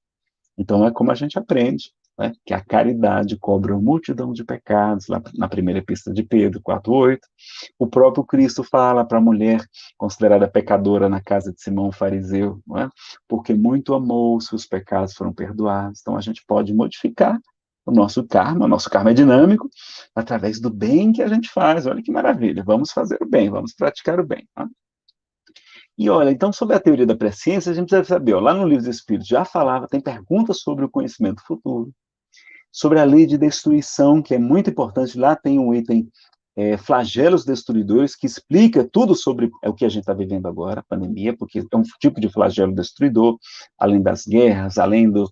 Então, é como a gente aprende, né, que a caridade cobra uma multidão de pecados, lá na primeira epístola de Pedro 4:8. O próprio Cristo fala para a mulher considerada pecadora na casa de Simão o fariseu, não é? Porque muito amou, seus pecados foram perdoados. Então a gente pode modificar o nosso karma é dinâmico, através do bem que a gente faz. Olha que maravilha, vamos fazer o bem, vamos praticar o bem. Tá? E olha, então, sobre a teoria da presciência, a gente deve saber, ó, lá no Livro dos Espíritos já falava, tem perguntas sobre o conhecimento futuro, sobre a lei de destruição, que é muito importante, lá tem um item, flagelos destruidores, que explica tudo sobre o que a gente está vivendo agora, a pandemia, porque é um tipo de flagelo destruidor, além das guerras, além dos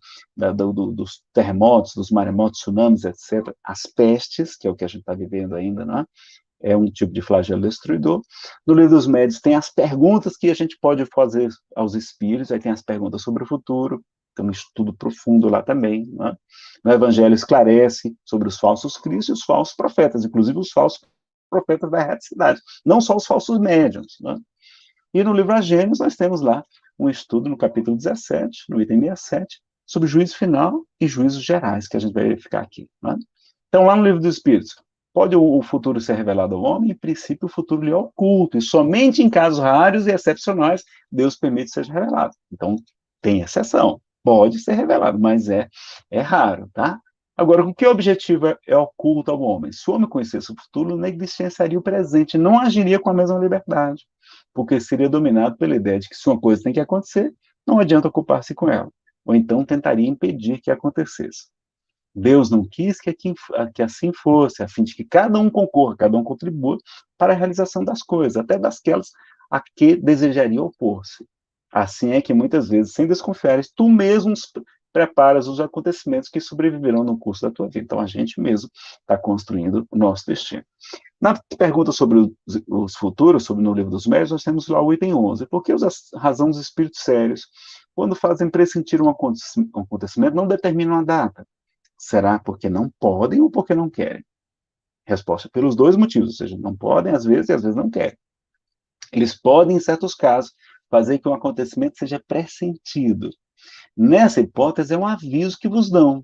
terremotos, dos maremotos, tsunamis, etc., as pestes, que é o que a gente está vivendo ainda, não é? É um tipo de flagelo destruidor. No Livro dos Médiuns tem as perguntas que a gente pode fazer aos espíritos, aí tem as perguntas sobre o futuro, tem um estudo profundo lá também. Né? No Evangelho esclarece sobre os falsos cristos e os falsos profetas, inclusive os falsos profetas da erraticidade, não só os falsos médiuns. Né? E no livro A Gêmeos nós temos lá um estudo no capítulo 17, no item 67, sobre juízo final e juízos gerais, que a gente vai verificar aqui. Né? Então, lá no Livro dos Espíritos, pode o futuro ser revelado ao homem? Em princípio, o futuro lhe é oculto, e somente em casos raros e excepcionais, Deus permite que seja revelado. Então, tem exceção, pode ser revelado, mas é raro, tá? Agora, com que objetivo é oculto ao homem? Se o homem conhecesse o futuro, negligenciaria o presente, não agiria com a mesma liberdade, porque seria dominado pela ideia de que se uma coisa tem que acontecer, não adianta ocupar-se com ela, ou então tentaria impedir que acontecesse. Deus não quis que assim fosse, a fim de que cada um concorra, cada um contribua para a realização das coisas, até dasquelas a que desejaria opor-se. Assim é que muitas vezes, sem desconfiares, tu mesmo preparas os acontecimentos que sobreviverão no curso da tua vida. Então, a gente mesmo está construindo o nosso destino. Na pergunta sobre os futuros, no Livro dos Médiuns, nós temos lá o item 11. Por que a razão dos espíritos sérios, quando fazem pressentir um acontecimento, não determinam a data? Será porque não podem ou porque não querem? Resposta: pelos dois motivos, ou seja, não podem às vezes e às vezes não querem. Eles podem, em certos casos, fazer que um acontecimento seja pressentido. Nessa hipótese, é um aviso que vos dão.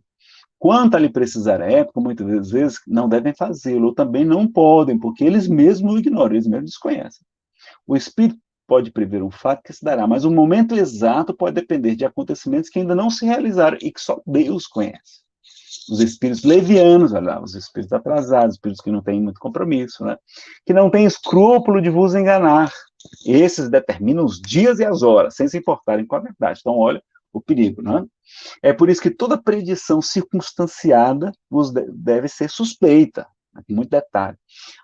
Quanto a lhe precisar a época, muitas vezes não devem fazê-lo, ou também não podem, porque eles mesmos o ignoram, eles mesmos desconhecem. O espírito pode prever um fato que se dará, mas o momento exato pode depender de acontecimentos que ainda não se realizaram e que só Deus conhece. Os espíritos levianos, olha lá, os espíritos atrasados, espíritos que não têm muito compromisso, né? Que não têm escrúpulo de vos enganar. Esses determinam os dias e as horas, sem se importarem com a verdade. Então, olha o perigo, né? É por isso que toda predição circunstanciada vos deve ser suspeita. Muito detalhe.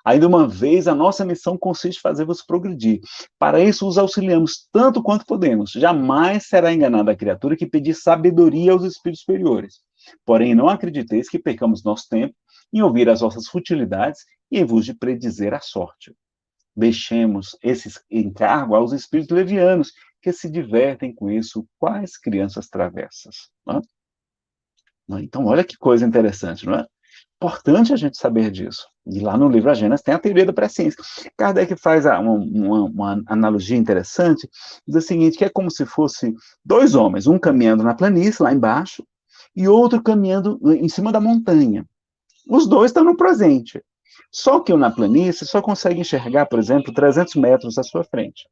Ainda uma vez, a nossa missão consiste em fazer-vos progredir. Para isso, os auxiliamos tanto quanto podemos. Jamais será enganada a criatura que pedir sabedoria aos espíritos superiores. Porém, não acrediteis que percamos nosso tempo em ouvir as vossas futilidades e em vos de predizer a sorte. Deixemos esse encargo aos espíritos levianos, que se divertem com isso, quais crianças travessas. Não é? Então, olha que coisa interessante, não é? Importante a gente saber disso. E lá no livro A Gênesis tem a teoria da presciência. Kardec faz uma analogia interessante, diz o seguinte, que é como se fosse dois homens, um caminhando na planície, lá embaixo, e outro caminhando em cima da montanha. Os dois estão no presente. Só que o na planície só consegue enxergar, por exemplo, 300 metros à sua frente.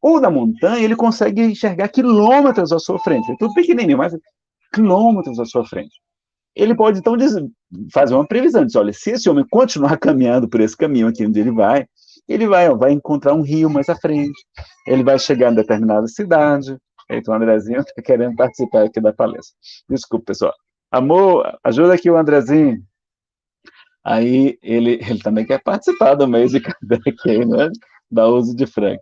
O da montanha, ele consegue enxergar quilômetros à sua frente. É tudo pequenininho, mas quilômetros à sua frente. Ele pode, então, fazer uma previsão. Diz, olha, se esse homem continuar caminhando por esse caminho aqui onde ele vai encontrar um rio mais à frente. Ele vai chegar em determinada cidade. Então, o Andrezinho está querendo participar aqui da palestra. Desculpa, pessoal. Amor, ajuda aqui o Andrezinho. Aí, ele também quer participar do mês de Kardec, né? Da uso de Frank.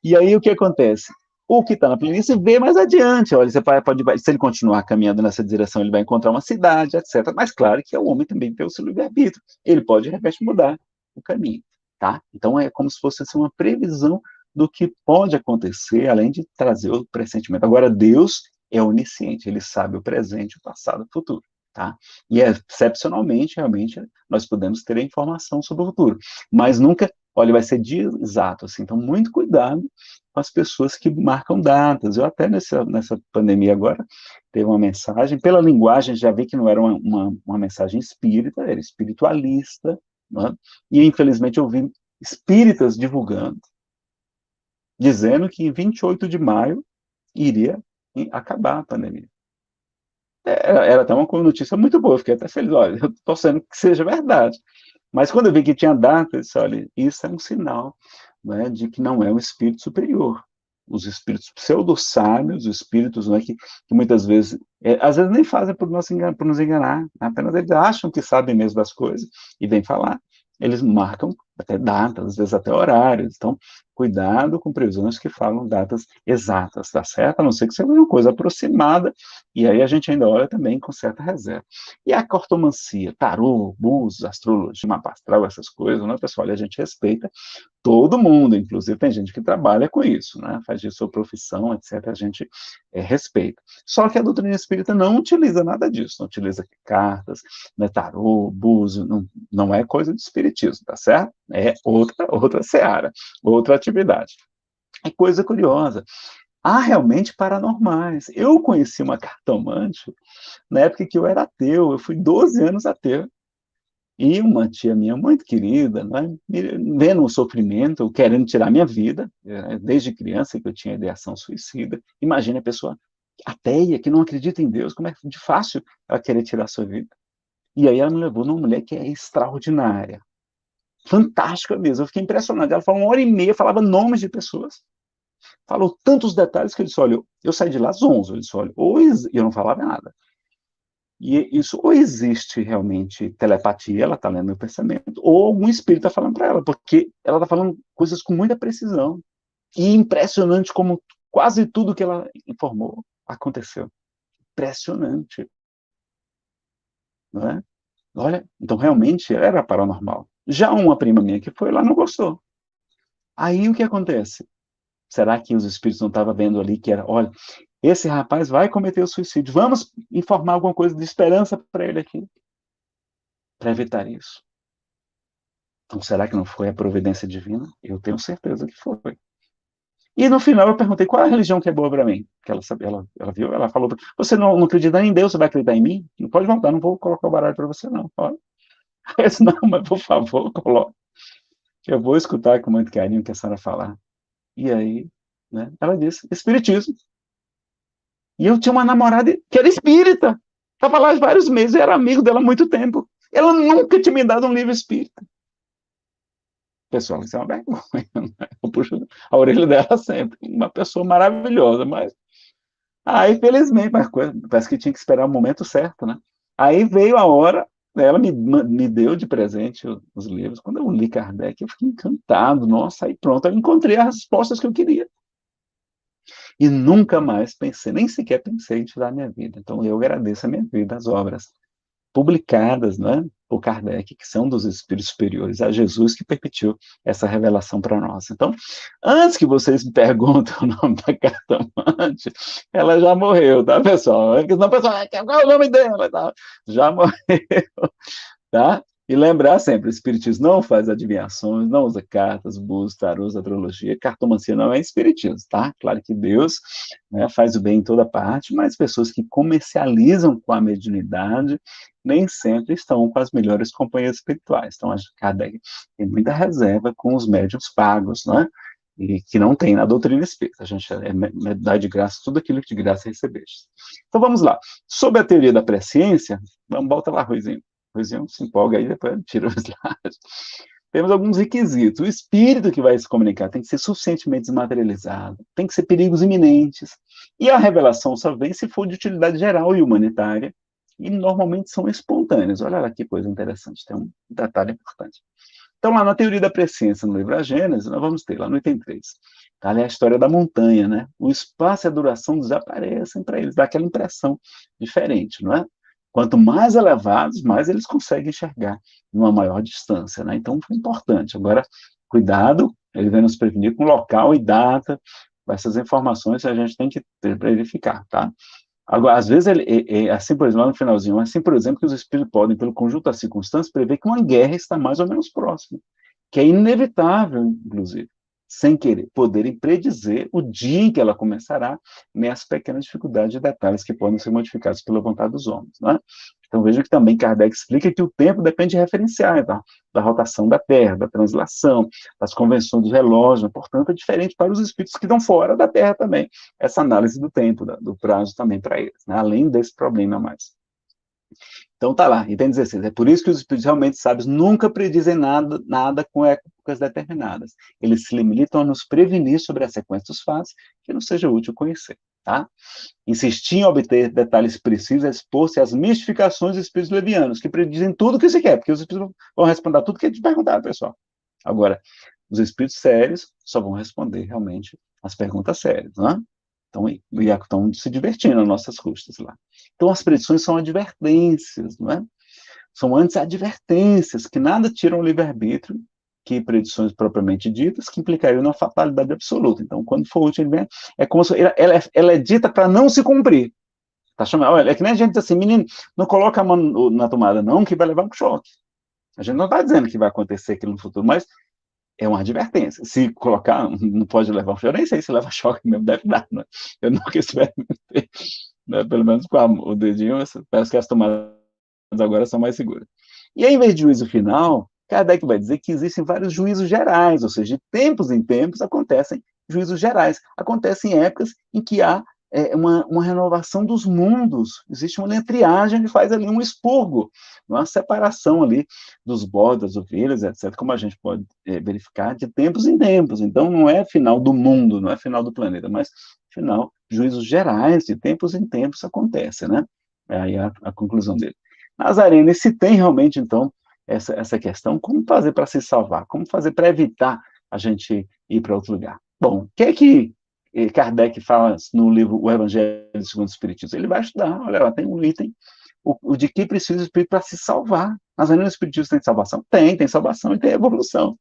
E aí, o que acontece? O que está na planície vê mais adiante. Olha, se ele continuar caminhando nessa direção, ele vai encontrar uma cidade, etc. Mas claro que o homem também tem o seu livre-arbítrio. Ele pode, de repente, mudar o caminho. Tá? Então, é como se fosse assim, uma previsão do que pode acontecer, além de trazer o pressentimento. Agora, Deus é onisciente, ele sabe o presente, o passado e o futuro. Tá? E excepcionalmente, realmente, nós podemos ter a informação sobre o futuro. Mas nunca, olha, vai ser dia exato, assim, então muito cuidado com as pessoas que marcam datas. Eu até nessa pandemia agora, teve uma mensagem, pela linguagem já vi que não era uma mensagem espírita, era espiritualista, né? E infelizmente eu vi espíritas divulgando, dizendo que em 28 de maio iria acabar a pandemia. Era até uma notícia muito boa, eu fiquei até feliz, olha, eu estou torcendo que seja verdade. Mas quando eu vi que tinha data, eu disse, olha, isso é um sinal, né, de que não é um espírito superior. Os espíritos pseudo-sábios, os espíritos, né, que muitas vezes, às vezes nem fazem por nos enganar, apenas eles acham que sabem mesmo das coisas e vêm falar. Eles marcam até datas, às vezes até horários. Então, cuidado com previsões que falam datas exatas, tá certo? A não ser que seja uma coisa aproximada, e aí a gente ainda olha também com certa reserva. E a cartomancia, tarô, búzios, astrologia, mapa astral, essas coisas, né, pessoal? A gente respeita todo mundo, inclusive tem gente que trabalha com isso, né? Faz de sua profissão, etc. A gente respeita. Só que a doutrina espírita não utiliza nada disso, não utiliza cartas, né, tarô, búzio, não é coisa de espiritismo, tá certo? É outra seara, outra atividade. É coisa curiosa. Há realmente paranormais. Eu conheci uma cartomante na época que eu era ateu, eu fui 12 anos ateu. E uma tia minha muito querida, né, vendo o sofrimento, querendo tirar minha vida, desde criança que eu tinha ideação suicida. Imagina a pessoa ateia, que não acredita em Deus, como é de fácil ela querer tirar a sua vida. E aí ela me levou numa mulher que é extraordinária, fantástica mesmo. Eu fiquei impressionado. Ela falou 1h30, falava nomes de pessoas, falou tantos detalhes que eu disse, olha, eu saí de lá às 11, eu disse, olha, e eu não falava nada. E isso, ou existe realmente telepatia, ela está lendo meu pensamento, ou algum espírito está falando para ela, porque ela está falando coisas com muita precisão. E impressionante como quase tudo que ela informou aconteceu. Impressionante. Não é? Olha, então realmente era paranormal. Já uma prima minha que foi lá não gostou. Aí o que acontece? Será que os espíritos não estavam vendo ali que era, olha, esse rapaz vai cometer o suicídio, vamos informar alguma coisa de esperança para ele aqui, para evitar isso. Então, será que não foi a providência divina? Eu tenho certeza que foi. E no final eu perguntei qual é a religião que é boa para mim. Que ela sabia, ela viu, ela falou: você não acredita em Deus, você vai acreditar em mim? Não pode voltar, não vou colocar o baralho para você, não. Olha. Eu disse, não, mas por favor, coloque. Eu vou escutar com muito carinho o que a senhora falar. E aí, né, ela disse: Espiritismo. E eu tinha uma namorada que era espírita. Estava lá há vários meses, eu era amigo dela há muito tempo. Ela nunca tinha me dado um livro espírita. Pessoal, isso é uma vergonha. Né? Eu puxo a orelha dela sempre. Uma pessoa maravilhosa, mas. Aí, felizmente, mas parece que tinha que esperar o momento certo, né? Aí veio a hora, ela me deu de presente os livros. Quando eu li Kardec, eu fiquei encantado. Nossa, aí pronto, eu encontrei as respostas que eu queria. E nunca mais pensei, nem sequer pensei em tirar a minha vida. Então, eu agradeço a minha vida, as obras publicadas, né, por Kardec, que são dos espíritos superiores a Jesus, que permitiu essa revelação para nós. Então, antes que vocês me perguntem o nome da cartomante, ela já morreu, tá, pessoal? Porque senão o pessoal, qual é o nome dela? Tá? Já morreu, tá? E lembrar sempre, o espiritismo não faz adivinhações, não usa cartas, búzios, tarôs, astrologia, cartomancia não é espiritismo, tá? Claro que Deus, né, faz o bem em toda parte, mas pessoas que comercializam com a mediunidade nem sempre estão com as melhores companhias espirituais. Então, acho que Kardec tem muita reserva com os médiuns pagos, né? E que não tem na doutrina espírita. A gente dá de graça tudo aquilo que de graça recebeste. Então, vamos lá. Sobre a teoria da presciência, volta lá, Ruizinho. Ruizinho se empolga aí, depois tira os slides. Temos alguns requisitos. O espírito que vai se comunicar tem que ser suficientemente desmaterializado, tem que ser perigos iminentes. E a revelação só vem se for de utilidade geral e humanitária, e normalmente são espontâneas. Olha lá que coisa interessante, tem um detalhe importante. Então, lá na teoria da presciência, no livro A Gênese, nós vamos ter, lá no item 3, tá ali a história da montanha, né? O espaço e a duração desaparecem para eles, dá aquela impressão diferente, não é? Quanto mais elevados, mais eles conseguem enxergar numa maior distância, né? Então, foi importante. Agora, cuidado, ele vem nos prevenir com local e data, essas informações a gente tem que ter para verificar, tá? Agora, às vezes, assim, por exemplo, lá no finalzinho, assim, por exemplo, que os espíritos podem, pelo conjunto das circunstâncias, prever que uma guerra está mais ou menos próxima. que é inevitável, inclusive, sem querer, poderem predizer o dia em que ela começará, nem as pequenas dificuldades e detalhes que podem ser modificados pela vontade dos homens. Né? Então, veja que também Kardec explica que o tempo depende de referenciais, da rotação da Terra, da translação, das convenções do relógio, portanto, é diferente para os espíritos que estão fora da Terra também, essa análise do tempo, do prazo também para eles, né? Além desse problema a mais. Então tá lá, item 16. É por isso que os espíritos realmente sábios nunca predizem nada com épocas determinadas. Eles se limitam a nos prevenir sobre a sequência dos fatos, que não seja útil conhecer, tá? Insistir em obter detalhes precisos é expor-se às mistificações dos espíritos levianos, que predizem tudo o que se quer, porque os espíritos vão responder tudo que eles perguntaram, pessoal. Agora, os espíritos sérios só vão responder realmente as perguntas sérias, né? Então, estão se divertindo às nossas custas lá. Então, as predições são advertências, não é? São antes advertências, que nada tiram o livre-arbítrio, que predições propriamente ditas, que implicariam na fatalidade absoluta. Então, quando for útil, é como se ela é dita para não se cumprir. Tá chamando, olha, é que nem a gente diz assim, menino, não coloca a mão na tomada não, que vai levar um choque. A gente não está dizendo que vai acontecer aquilo no futuro, mas é uma advertência. Se colocar, não pode levar um choque, eu nem sei se leva choque mesmo, deve dar, né? Eu nunca experimentei, né? Pelo menos com o dedinho, parece que as tomadas agora são mais seguras. E aí, em vez de juízo final, Kardec vai dizer que existem vários juízos gerais, ou seja, de tempos em tempos acontecem juízos gerais. Acontecem épocas em que há uma renovação dos mundos, existe uma letriagem que faz ali um expurgo, uma separação ali dos bodes, das ovelhas, etc., como a gente pode verificar de tempos em tempos. Então, não é final do mundo, não é final do planeta, mas final, juízos gerais, de tempos em tempos acontece, né? É aí a conclusão dele. Nazareno, e se tem realmente, então, essa questão, como fazer para se salvar? Como fazer para evitar a gente ir para outro lugar? Bom, o que é que Kardec fala no livro O Evangelho segundo o Espiritismo? Ele vai estudar, olha lá, tem um item, o de que precisa o Espírito para se salvar. Nazareno, o Espiritismo tem salvação? Tem salvação e tem evolução.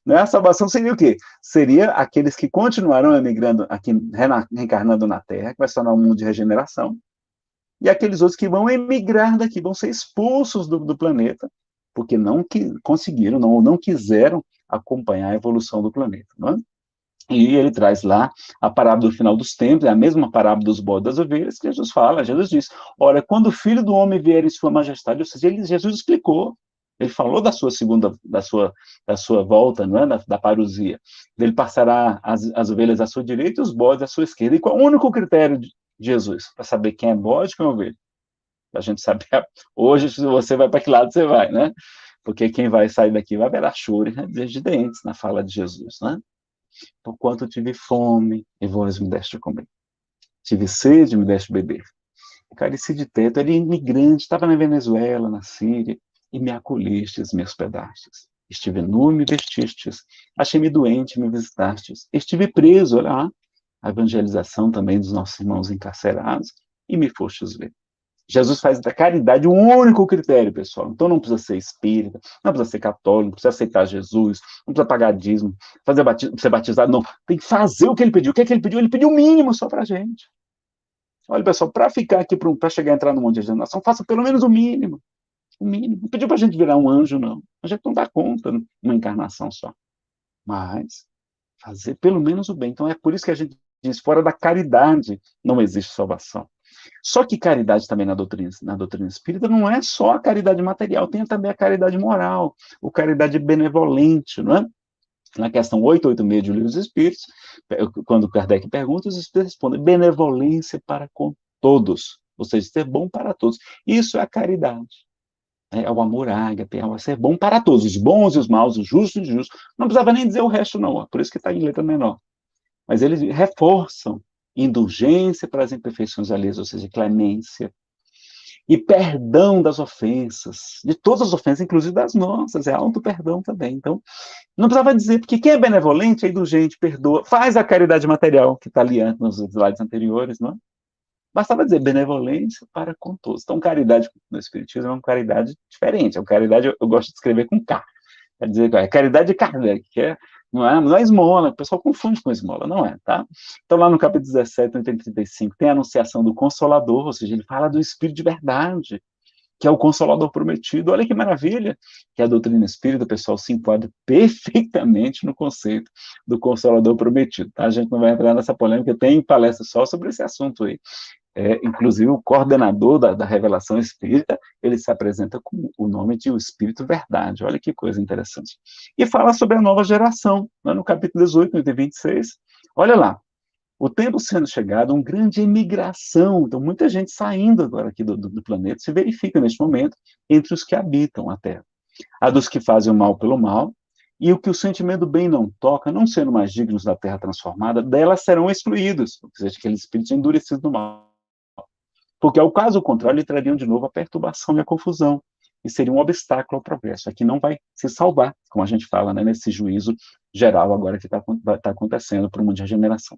Né? A salvação seria o quê? Seria aqueles que continuarão emigrando aqui, reencarnando na Terra, que vai se tornar um mundo de regeneração, e aqueles outros que vão emigrar daqui, vão ser expulsos do planeta, porque não conseguiram, não quiseram acompanhar a evolução do planeta. Não é? E ele traz lá a parábola do final dos tempos, é a mesma parábola dos bodes das ovelhas, que Jesus fala, Jesus diz, ora, quando o Filho do Homem vier em sua majestade, ou seja, Jesus explicou, ele falou da sua volta, não é? da parousia. Ele passará as ovelhas à sua direita e os bodes à sua esquerda. E qual é o único critério de Jesus? Para saber quem é bode e quem é ovelha. Para a gente saber, hoje, se você vai para que lado você vai, né? Porque quem vai sair daqui vai haverá choro e ranger de dentes na fala de Jesus, né? Porquanto tive fome, e vós me deste comer. Tive sede, me deste beber. Careci de teto, era imigrante, estava na Venezuela, na Síria, e me acolhestes, me hospedastes. Estive nu, me vestistes. Achei-me doente, me visitastes. Estive preso, olha lá, a evangelização também dos nossos irmãos encarcerados, e me fostes ver. Jesus faz da caridade um único critério, pessoal. Então não precisa ser espírita, não precisa ser católico, não precisa aceitar Jesus, não precisa pagar dízimo, fazer ser batizado, não. Tem que fazer o que ele pediu. O que é que ele pediu? Ele pediu o mínimo só para a gente. Olha, pessoal, para ficar aqui, para chegar a entrar no monte de regeneração, faça pelo menos o mínimo. O mínimo. Não pediu para a gente virar um anjo, não. A gente não dá conta numa encarnação só. Mas fazer pelo menos o bem. Então é por isso que a gente diz, fora da caridade não existe salvação. Só que caridade também na doutrina espírita não é só a caridade material, tem também a caridade moral, a caridade benevolente, não é? Na questão 886 do Livro dos Espíritos, quando Kardec pergunta, os Espíritos respondem, benevolência para com todos, ou seja, ser bom para todos. Isso é a caridade. É o amor ágape, é o ser bom para todos, os bons e os maus, os justos e os injustos. Não precisava nem dizer o resto, não, por isso que está em letra menor. Mas eles reforçam indulgência para as imperfeições alheias, ou seja, clemência, e perdão das ofensas, de todas as ofensas, inclusive das nossas, é auto-perdão também. Então, não precisava dizer, porque quem é benevolente é indulgente, perdoa, faz a caridade material, que está ali antes, nos slides anteriores, não é? Bastava dizer benevolência para com todos. Então, caridade no Espiritismo é uma caridade diferente, é uma caridade, eu gosto de escrever com K, quer dizer, é caridade de Kardec, que é não é esmola, o pessoal confunde com esmola, não é, tá? Então, lá no capítulo 17, no item 35, tem a anunciação do Consolador, ou seja, ele fala do Espírito de verdade, que é o Consolador prometido. Olha que maravilha, que a doutrina espírita, o pessoal se enquadra perfeitamente no conceito do Consolador prometido. Tá? A gente não vai entrar nessa polêmica, tem palestra só sobre esse assunto aí. Inclusive, o coordenador da Revelação Espírita, ele se apresenta com o nome de o Espírito Verdade. Olha que coisa interessante. E fala sobre a nova geração, lá no capítulo 18, no item 26. Olha lá, o tempo sendo chegado, uma grande imigração, então muita gente saindo agora aqui do planeta, se verifica neste momento entre os que habitam a Terra. A dos que fazem o mal pelo mal, e o que o sentimento do bem não toca, não sendo mais dignos da Terra transformada, delas serão excluídos, ou seja, aqueles espíritos endurecidos do mal. Porque, ao caso contrário, trariam de novo a perturbação e a confusão, e seria um obstáculo ao progresso. Aqui não vai se salvar, como a gente fala, né, nesse juízo geral agora que está acontecendo para o mundo de regeneração.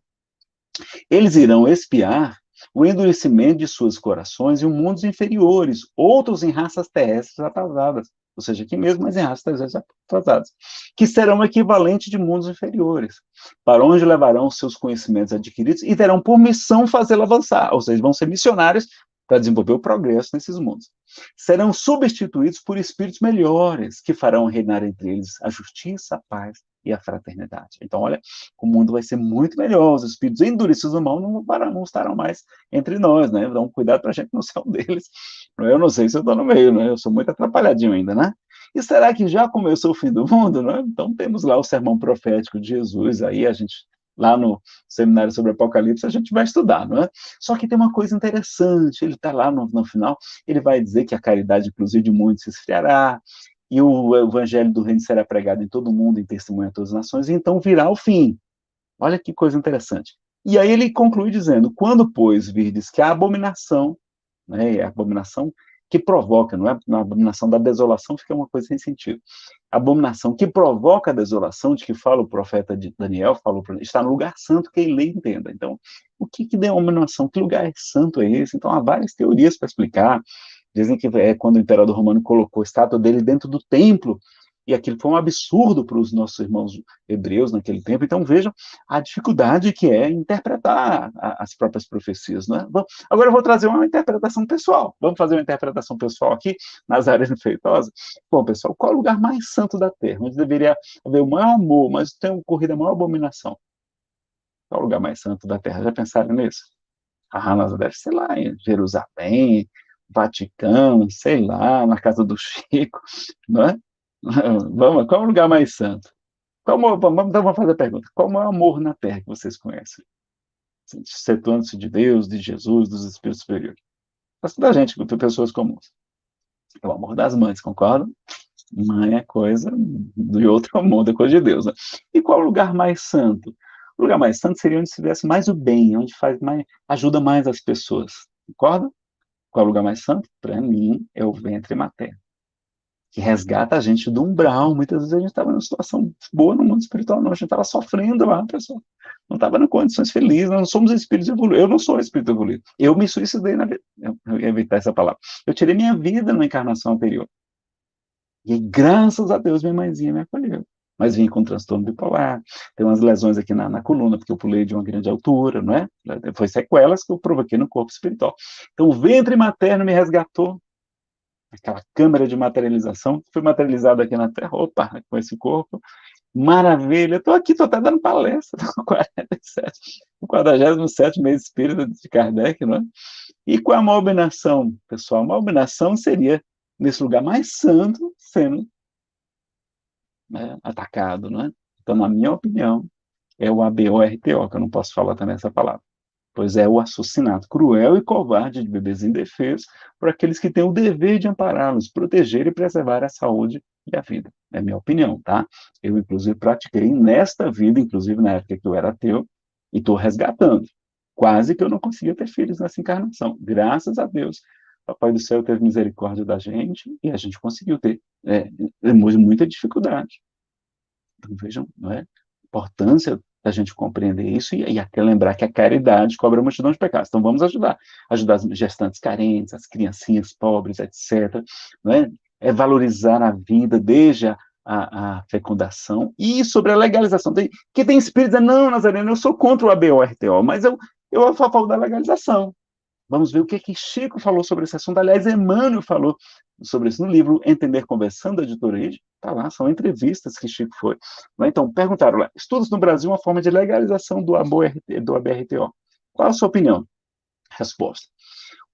Eles irão expiar o endurecimento de suas corações em mundos inferiores, outros em raças terrestres atrasadas, ou seja, aqui mesmo, mas em raças terrestres atrasadas, que serão equivalentes de mundos inferiores, para onde levarão os seus conhecimentos adquiridos e terão por missão fazê-lo avançar, ou seja, vão ser missionários para desenvolver o progresso nesses mundos. Serão substituídos por espíritos melhores, que farão reinar entre eles a justiça, a paz e a fraternidade. Então, olha, o mundo vai ser muito melhor, os espíritos endurecidos do mal não estarão mais entre nós, né? Dá um cuidado para a gente não ser um deles. Eu não sei se eu estou no meio, né? Eu sou muito atrapalhadinho ainda, né? E será que já começou o fim do mundo, né? Então, temos lá o sermão profético de Jesus, aí a gente, lá no seminário sobre Apocalipse, a gente vai estudar, não é? Só que tem uma coisa interessante, ele está lá no final, ele vai dizer que a caridade, inclusive, de muitos se esfriará, e o evangelho do reino será pregado em todo o mundo, em testemunho a todas as nações, e então virá o fim. Olha que coisa interessante. E aí ele conclui dizendo, quando, pois, virdes que a abominação, né, a abominação que provoca, não é a abominação da desolação, fica uma coisa sem sentido. A abominação que provoca a desolação, de que fala o profeta de Daniel, está no lugar santo, que ele lê e entenda. Então, o que deu a abominação? Que lugar santo é esse? Então, há várias teorias para explicar. Dizem que é quando o imperador romano colocou a estátua dele dentro do templo, e aquilo foi um absurdo para os nossos irmãos hebreus naquele tempo. Então, vejam a dificuldade que é interpretar as próprias profecias. Né? Bom, agora eu vou trazer uma interpretação pessoal. Vamos fazer uma interpretação pessoal aqui, Nazaré Feitosa? Bom, pessoal, qual é o lugar mais santo da Terra? Onde deveria haver o maior amor, mas tem ocorrido a maior abominação? Qual é o lugar mais santo da Terra? Já pensaram nisso? Nazaré deve ser lá em Jerusalém, Vaticano, sei lá, na casa do Chico, não é? Vamos, qual é o lugar mais santo? Vamos fazer a pergunta. Qual é o maior amor na Terra que vocês conhecem? Situando-se de Deus, de Jesus, dos Espíritos Superiores. Da gente, de pessoas comuns. É o amor das mães, concordam? Mãe é coisa de outro mundo, é coisa de Deus. Né? E qual é o lugar mais santo? O lugar mais santo seria onde se tivesse mais o bem, onde ajuda mais as pessoas. Concorda? Qual é o lugar mais santo? Para mim, é o ventre materno, que resgata a gente do umbral. Muitas vezes a gente estava numa situação boa no mundo espiritual, não, a gente estava sofrendo lá, pessoal. Não estava em condições felizes, nós não somos espíritos evoluídos. Eu não sou espírito evoluído. Eu me suicidei na vida. Eu ia evitar essa palavra. Eu tirei minha vida numa encarnação anterior. E graças a Deus minha mãezinha me acolheu. Mas vim com transtorno bipolar, tem umas lesões aqui na coluna, porque eu pulei de uma grande altura, não é? Foi sequelas que eu provoquei no corpo espiritual. Então o ventre materno me resgatou, aquela câmara de materialização, que foi materializada aqui na Terra, opa, com esse corpo, maravilha, estou aqui, estou até dando palestra, no 47, o 47º mês espírita de Kardec, não é? E com a malbinação, pessoal, a malbinação seria nesse lugar mais santo, sendo, né, atacado, né? Então, na minha opinião, é o ABORTO, que eu não posso falar também essa palavra, pois é o assassinato cruel e covarde de bebês indefesos por aqueles que têm o dever de ampará-los, proteger e preservar a saúde e a vida. É a minha opinião, tá? Eu, inclusive, pratiquei nesta vida, inclusive na época que eu era ateu, e estou resgatando. Quase que eu não conseguia ter filhos nessa encarnação. Graças a Deus, Papai do Céu teve misericórdia da gente e a gente conseguiu ter muita dificuldade. Então, vejam, não é? A importância da gente compreender isso e até lembrar que a caridade cobra uma multidão de pecados. Então, vamos ajudar as gestantes carentes, as criancinhas pobres, etc. Não é? É valorizar a vida desde a fecundação e sobre a legalização. Que tem espírito dizendo, não, Nazareno, eu sou contra o ABORTO, mas eu a favor da legalização. Vamos ver o que Chico falou sobre esse assunto. Aliás, Emmanuel falou sobre isso no livro Entender Conversando, da editora Ide. Está lá, são entrevistas que Chico foi. Então, perguntaram lá, estudos no Brasil uma forma de legalização do ABRTO. Qual a sua opinião? Resposta.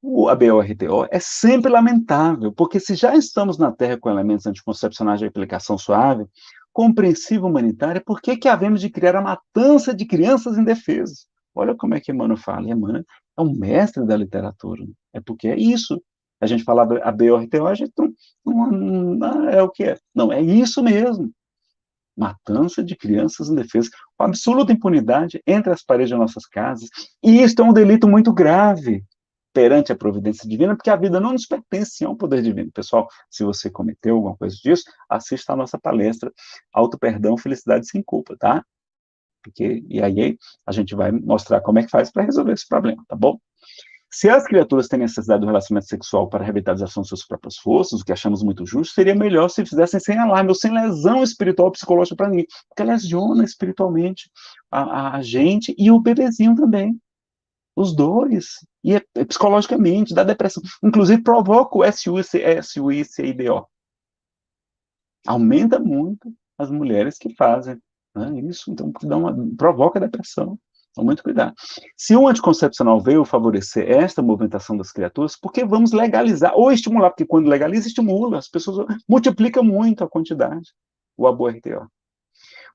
O ABORTO é sempre lamentável, porque se já estamos na Terra com elementos anticoncepcionais de aplicação suave, compreensiva humanitária, por que havemos de criar a matança de crianças indefesas? Olha como é que Emmanuel fala. Emmanuel é um mestre da literatura. É porque é isso. A gente fala ABORTO, a gente não é o que é. Não, é isso mesmo. Matança de crianças indefesas, com absoluta impunidade entre as paredes de nossas casas. E isto é um delito muito grave perante a providência divina, porque a vida não nos pertence ao poder divino. Pessoal, se você cometeu alguma coisa disso, assista a nossa palestra Auto Perdão, Felicidade Sem Culpa, tá? E aí a gente vai mostrar como é que faz para resolver esse problema, tá bom? Se as criaturas têm necessidade do relacionamento sexual para a revitalização de suas próprias forças, o que achamos muito justo, seria melhor se fizessem sem alarme ou sem lesão espiritual ou psicológica para ninguém, porque lesiona espiritualmente a gente e o bebezinho também. Os dois, e psicologicamente, dá depressão. Inclusive, provoca o SUICIDO. Aumenta muito as mulheres que fazem, né, isso, então provoca depressão. Então, muito cuidado. Se o anticoncepcional veio favorecer esta movimentação das criaturas, por que vamos legalizar ou estimular? Porque quando legaliza, estimula, as pessoas multiplicam muito a quantidade, o ABORTO.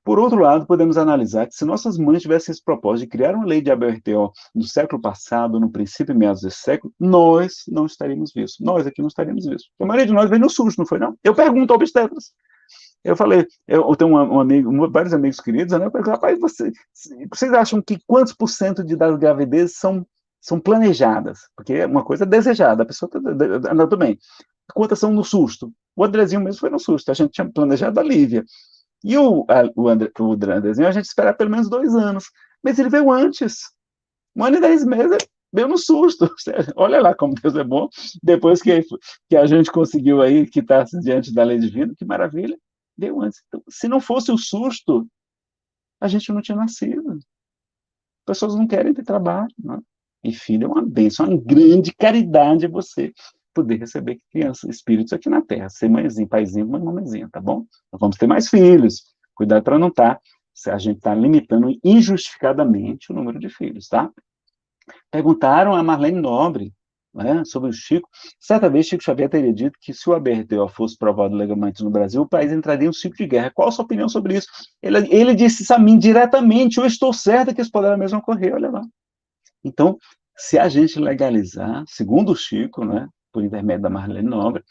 Por outro lado, podemos analisar que se nossas mães tivessem esse propósito de criar uma lei de ABORTO no século passado, no princípio e meados desse século, nós não estaríamos vivos. Nós aqui não estaríamos vivos. A maioria de nós veio no SUS, não foi não? Eu pergunto ao obstetras. Eu falei, eu tenho um amigo, vários amigos queridos, né? Eu pergunto, rapaz, vocês acham que quantos por cento das gravidezes são planejadas? Porque é uma coisa desejada, a pessoa anda tudo bem. Quantas são no susto? O Andrezinho mesmo foi no susto, a gente tinha planejado a Lívia. E o Andrezinho, a gente espera pelo menos 2 anos. Mas ele veio antes. 1 ano e 10 meses, veio no susto. Olha lá como Deus é bom. Depois que a gente conseguiu aí quitar-se diante da lei divina, que maravilha, veio antes. Então, se não fosse o susto, a gente não tinha nascido. As pessoas não querem ter trabalho. Não. E filho é uma bênção, uma grande caridade você poder receber crianças, espíritos aqui na Terra, ser mãezinha, paizinho, mamãezinha, tá bom? Então, vamos ter mais filhos. Cuidado para não estar, se a gente está limitando injustificadamente o número de filhos, tá? Perguntaram a Marlene Nobre, né, sobre o Chico. Certa vez, Chico Xavier teria dito que se o ABRTO fosse provado legalmente no Brasil, o país entraria em um ciclo de guerra. Qual a sua opinião sobre isso? Ele disse isso a mim diretamente, eu estou certa que isso poderá mesmo ocorrer, olha lá. Então, se a gente legalizar, segundo o Chico, né, por intermédio da Marlene Nobre,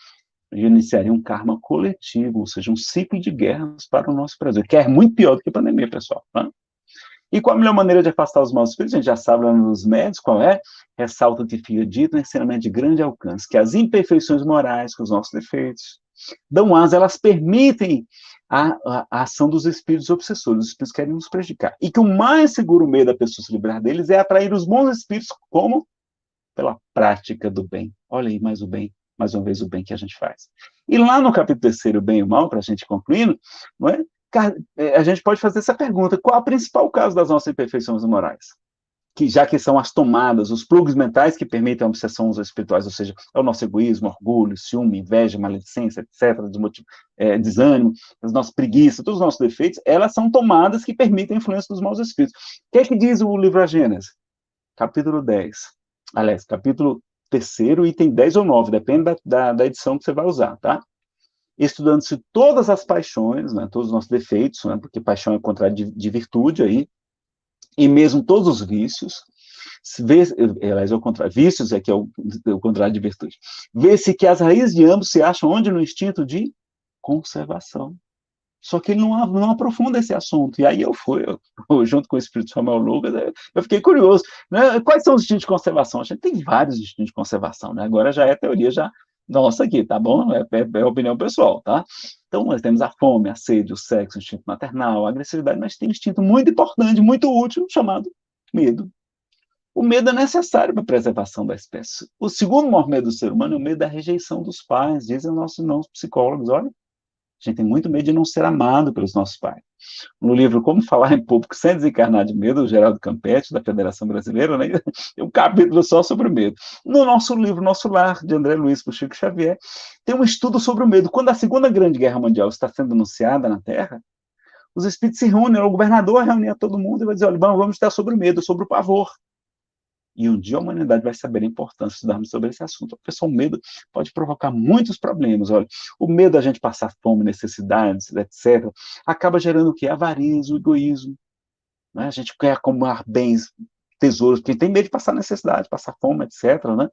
iniciaria um karma coletivo, ou seja, um ciclo de guerras para o nosso Brasil, que é muito pior do que a pandemia, pessoal. Né? E qual a melhor maneira de afastar os maus espíritos? A gente já sabe lá nos médios qual é. Ressalta o que fica dito no ensinamento de grande alcance, que as imperfeições morais, que os nossos defeitos, dão asa, elas permitem a ação dos espíritos obsessores, os espíritos querem nos prejudicar. E que o mais seguro meio da pessoa se livrar deles é atrair os bons espíritos, como? Pela prática do bem. Olha aí, mais uma vez o bem que a gente faz. E lá no capítulo 3, o bem e o mal, para a gente concluindo, não é? A gente pode fazer essa pergunta: qual é o principal caso das nossas imperfeições morais? Já que são as tomadas, os plugs mentais que permitem a obsessão espirituais, ou seja, é o nosso egoísmo, orgulho, ciúme, inveja, maledicência, etc., desânimo, as nossas preguiças, todos os nossos defeitos, elas são tomadas que permitem a influência dos maus espíritos. O que é que diz o livro A Gênesis? Capítulo 10. Aliás, capítulo 3, item 10 ou 9, depende da edição que você vai usar, tá? Estudando-se todas as paixões, né, todos os nossos defeitos, né, porque paixão é contrário de virtude aí, e mesmo todos os vícios, aliás, é o contrário, vícios é que é o contrário de virtude. Vê-se que as raízes de ambos se acham onde? No instinto de conservação. Só que ele não aprofunda esse assunto. E aí eu junto com o Espírito Samuel Lucas, eu fiquei curioso. Né? Quais são os instintos de conservação? A gente tem vários instintos de conservação, né? Agora já é teoria nossa aqui, tá bom? É opinião pessoal, tá? Então, nós temos a fome, a sede, o sexo, o instinto maternal, a agressividade, mas tem um instinto muito importante, muito útil, chamado medo. O medo é necessário para a preservação da espécie. O segundo maior medo do ser humano é o medo da rejeição dos pais, dizem nossos psicólogos, olha. A gente tem muito medo de não ser amado pelos nossos pais. No livro Como Falar em Público Sem Desencarnar de Medo, o Geraldo Campetti, da Federação Brasileira, né, tem um capítulo só sobre o medo. No nosso livro Nosso Lar, de André Luiz por Chico Xavier, tem um estudo sobre o medo. Quando a Segunda Grande Guerra Mundial está sendo anunciada na Terra, os espíritos se reúnem, o governador reúne todo mundo e vai dizer, olha, vamos estar sobre o medo, sobre o pavor. E um dia a humanidade vai saber a importância de estudarmos sobre esse assunto. Pessoal, o medo pode provocar muitos problemas. Olha, o medo da gente passar fome, necessidades, etc., acaba gerando o quê? Avarizo, egoísmo. Né? A gente quer acumular bens, tesouros, porque tem medo de passar necessidade, passar fome, etc., né?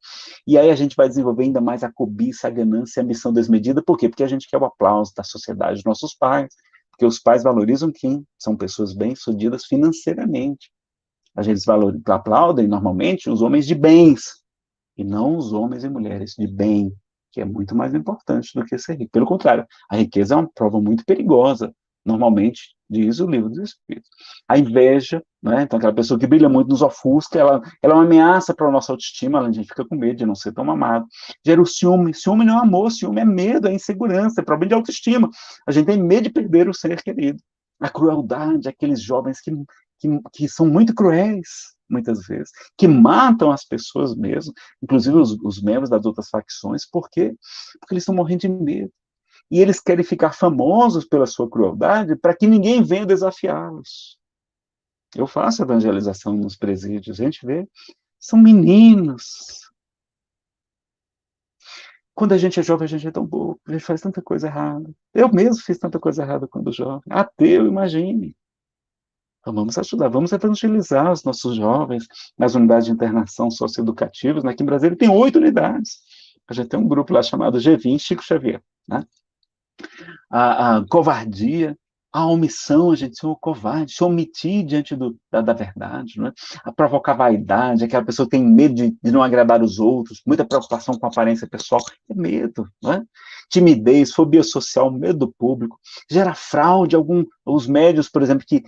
E aí a gente vai desenvolver ainda mais a cobiça, a ganância, a ambição desmedida. Por quê? Porque a gente quer o aplauso da sociedade, dos nossos pais, porque os pais valorizam quem são pessoas bem-sucedidas financeiramente. A gente aplaudem normalmente os homens de bens, e não os homens e mulheres de bem, que é muito mais importante do que ser rico. Pelo contrário, a riqueza é uma prova muito perigosa, normalmente, diz o livro dos Espíritos. A inveja, né? Então aquela pessoa que brilha muito nos ofusca, ela é uma ameaça para a nossa autoestima, a gente fica com medo de não ser tão amado. Gera o ciúme. Ciúme não é amor, ciúme é medo, é insegurança, é problema de autoestima. A gente tem medo de perder o ser querido. A crueldade, aqueles jovens que são muito cruéis, muitas vezes, que matam as pessoas mesmo, inclusive os membros das outras facções, por quê? Porque eles estão morrendo de medo. E eles querem ficar famosos pela sua crueldade para que ninguém venha desafiá-los. Eu faço evangelização nos presídios, a gente vê, são meninos. Quando a gente é jovem, a gente é tão bobo, a gente faz tanta coisa errada. Eu mesmo fiz tanta coisa errada quando jovem. Ateu, imagine. Então, vamos ajudar, vamos evangelizar os nossos jovens nas unidades de internação socioeducativas. Aqui em Brasília tem 8 unidades. A gente tem um grupo lá chamado G20, Chico Xavier. Né? A covardia, a omissão, a gente ser covarde, se omitir diante da verdade, né? A provocar vaidade, aquela pessoa que tem medo de não agradar os outros, muita preocupação com a aparência pessoal, é medo, né? Timidez, fobia social, medo do público, gera fraude, os médios, por exemplo, que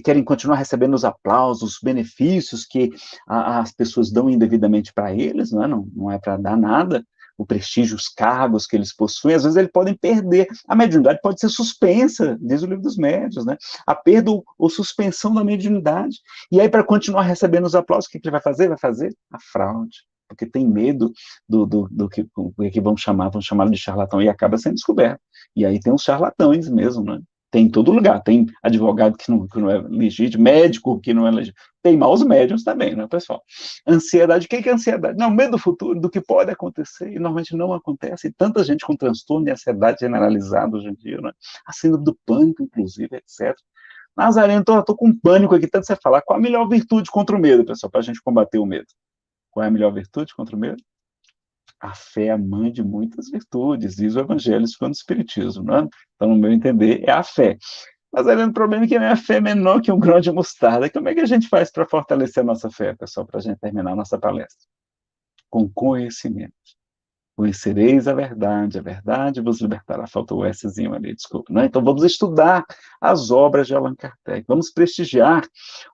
querem continuar recebendo os aplausos, os benefícios que as pessoas dão indevidamente para eles, não é para dar nada, o prestígio, os cargos que eles possuem, às vezes eles podem perder. A mediunidade pode ser suspensa, diz o livro dos médiuns, né? A perda ou suspensão da mediunidade. E aí, para continuar recebendo os aplausos, o que ele vai fazer? Vai fazer a fraude, porque tem medo do que vão chamar de charlatão, e acaba sendo descoberto. E aí tem os charlatões mesmo, né? Tem em todo lugar, tem advogado que não é legítimo, médico que não é legítimo, tem maus médiums também, né, pessoal? Ansiedade, o que é ansiedade? Não, medo do futuro, do que pode acontecer, e normalmente não acontece, e tanta gente com transtorno de ansiedade generalizado hoje em dia, né? A síndrome do pânico, inclusive, etc. Nazareno, estou com pânico aqui, tanto você falar, qual a melhor virtude contra o medo, pessoal, para a gente combater o medo? Qual é a melhor virtude contra o medo? A fé é a mãe de muitas virtudes, diz o Evangelho segundo o Espiritismo, né? Então, no meu entender, é a fé. Mas aí o problema é que a minha fé é menor que um grão de mostarda. Como é que a gente faz para fortalecer a nossa fé, pessoal, para a gente terminar a nossa palestra? Com conhecimento. Conhecereis a verdade vos libertará. Faltou o Szinho ali, desculpa. Né? Então, vamos estudar as obras de Allan Kardec, vamos prestigiar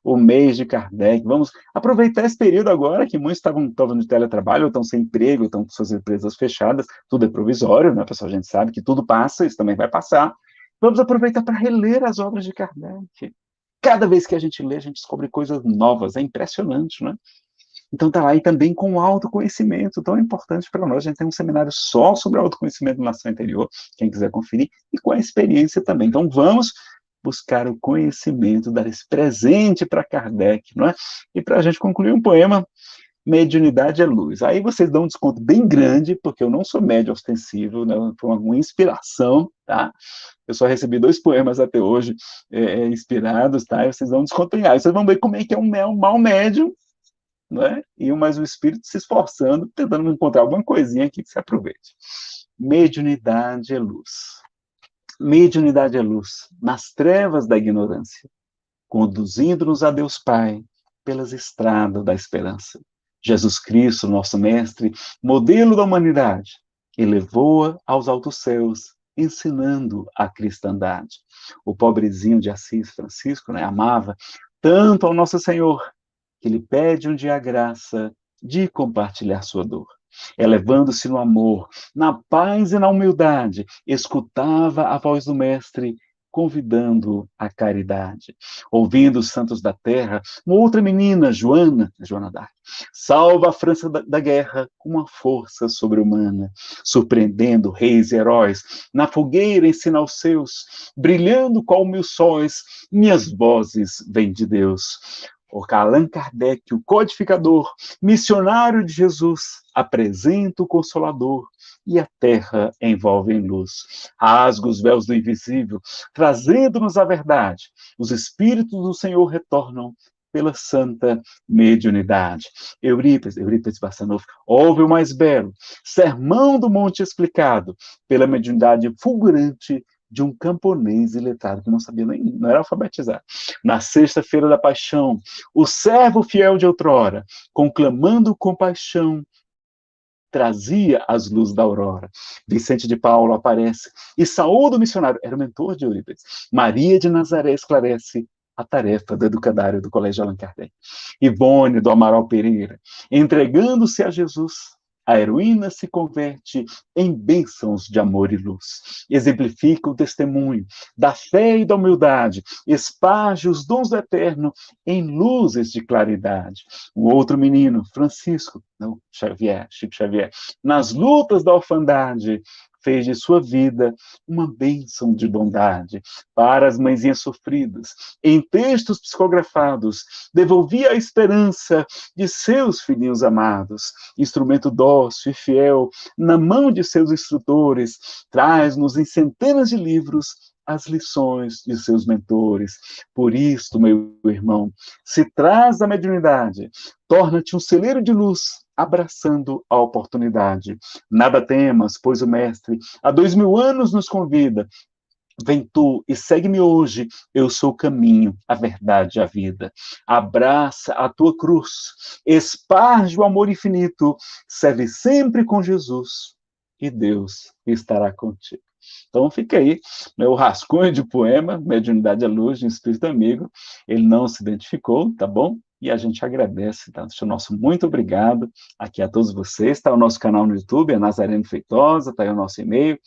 o mês de Kardec, vamos aproveitar esse período agora que muitos estavam de teletrabalho, estão sem emprego, estão com suas empresas fechadas, tudo é provisório, né, pessoal? A gente sabe que tudo passa, isso também vai passar. Vamos aproveitar para reler as obras de Kardec. Cada vez que a gente lê, a gente descobre coisas novas, é impressionante, né? Então está lá, e também com o autoconhecimento, tão importante para nós. A gente tem um seminário só sobre autoconhecimento do Nação Interior, quem quiser conferir, e com a experiência também. Então vamos buscar o conhecimento, dar esse presente para Kardec, não é? E para a gente concluir um poema, Mediunidade é Luz. Aí vocês dão um desconto bem grande, porque eu não sou médio ostensivo, né? Foi uma inspiração, tá? Eu só recebi 2 poemas até hoje inspirados, tá? E vocês dão um desconto em. Aí vocês vão ver como é que é um mau médium, né? E mais o espírito se esforçando, tentando encontrar alguma coisinha aqui que se aproveite. Mediunidade é luz. Mediunidade é luz nas trevas da ignorância, conduzindo-nos a Deus Pai pelas estradas da esperança. Jesus Cristo, nosso mestre, modelo da humanidade, elevou-a aos altos céus, ensinando a cristandade. O pobrezinho de Assis, Francisco, né, amava tanto ao nosso Senhor, que lhe pede um dia a graça de compartilhar sua dor. elevando-se no amor, na paz e na humildade, escutava a voz do Mestre, convidando à caridade. Ouvindo os santos da terra, uma outra menina, Joana d'Arc, salva a França da guerra com uma força sobre-humana, surpreendendo reis e heróis, na fogueira ensina aos seus, brilhando qual mil sóis, minhas vozes vêm de Deus. O Allan Kardec, o codificador, missionário de Jesus, apresenta o Consolador, e a terra envolve em luz. Rasga os véus do invisível, trazendo-nos a verdade. Os Espíritos do Senhor retornam pela santa mediunidade. Eurípides Barçanufo, ouve o mais belo, sermão do monte explicado, pela mediunidade fulgurante de um camponês iletrado, que não sabia nem, não era alfabetizado. Na sexta-feira da paixão, o servo fiel de outrora, conclamando compaixão, trazia as luzes da aurora. Vicente de Paulo aparece e saúda o missionário, era o mentor de Eurípides. Maria de Nazaré esclarece a tarefa do educandário do Colégio Allan Kardec. Ivone do Amaral Pereira, entregando-se a Jesus, a heroína se converte em bênçãos de amor e luz. Exemplifica o testemunho da fé e da humildade, esparge os dons do eterno em luzes de claridade. Um outro menino, Francisco, não, Chico Xavier, nas lutas da orfandade, fez de sua vida uma bênção de bondade para as mãezinhas sofridas. Em textos psicografados, devolvia a esperança de seus filhinhos amados. Instrumento dócil e fiel, na mão de seus instrutores, traz-nos em centenas de livros as lições de seus mentores. Por isto, meu irmão, se traz da mediunidade, torna-te um celeiro de luz, abraçando a oportunidade. Nada temas, pois o Mestre há 2000 anos nos convida. Vem tu e segue-me hoje, eu sou o caminho, a verdade e a vida. Abraça a tua cruz, esparge o amor infinito, serve sempre com Jesus e Deus estará contigo. Então fica aí, meu rascunho de poema, Mediunidade à Luz, de Espírito Amigo. Ele não se identificou, tá bom? E a gente agradece, tá? O nosso muito obrigado aqui a todos vocês. Está o nosso canal no YouTube, é Nazareno Feitosa, está aí o nosso e-mail,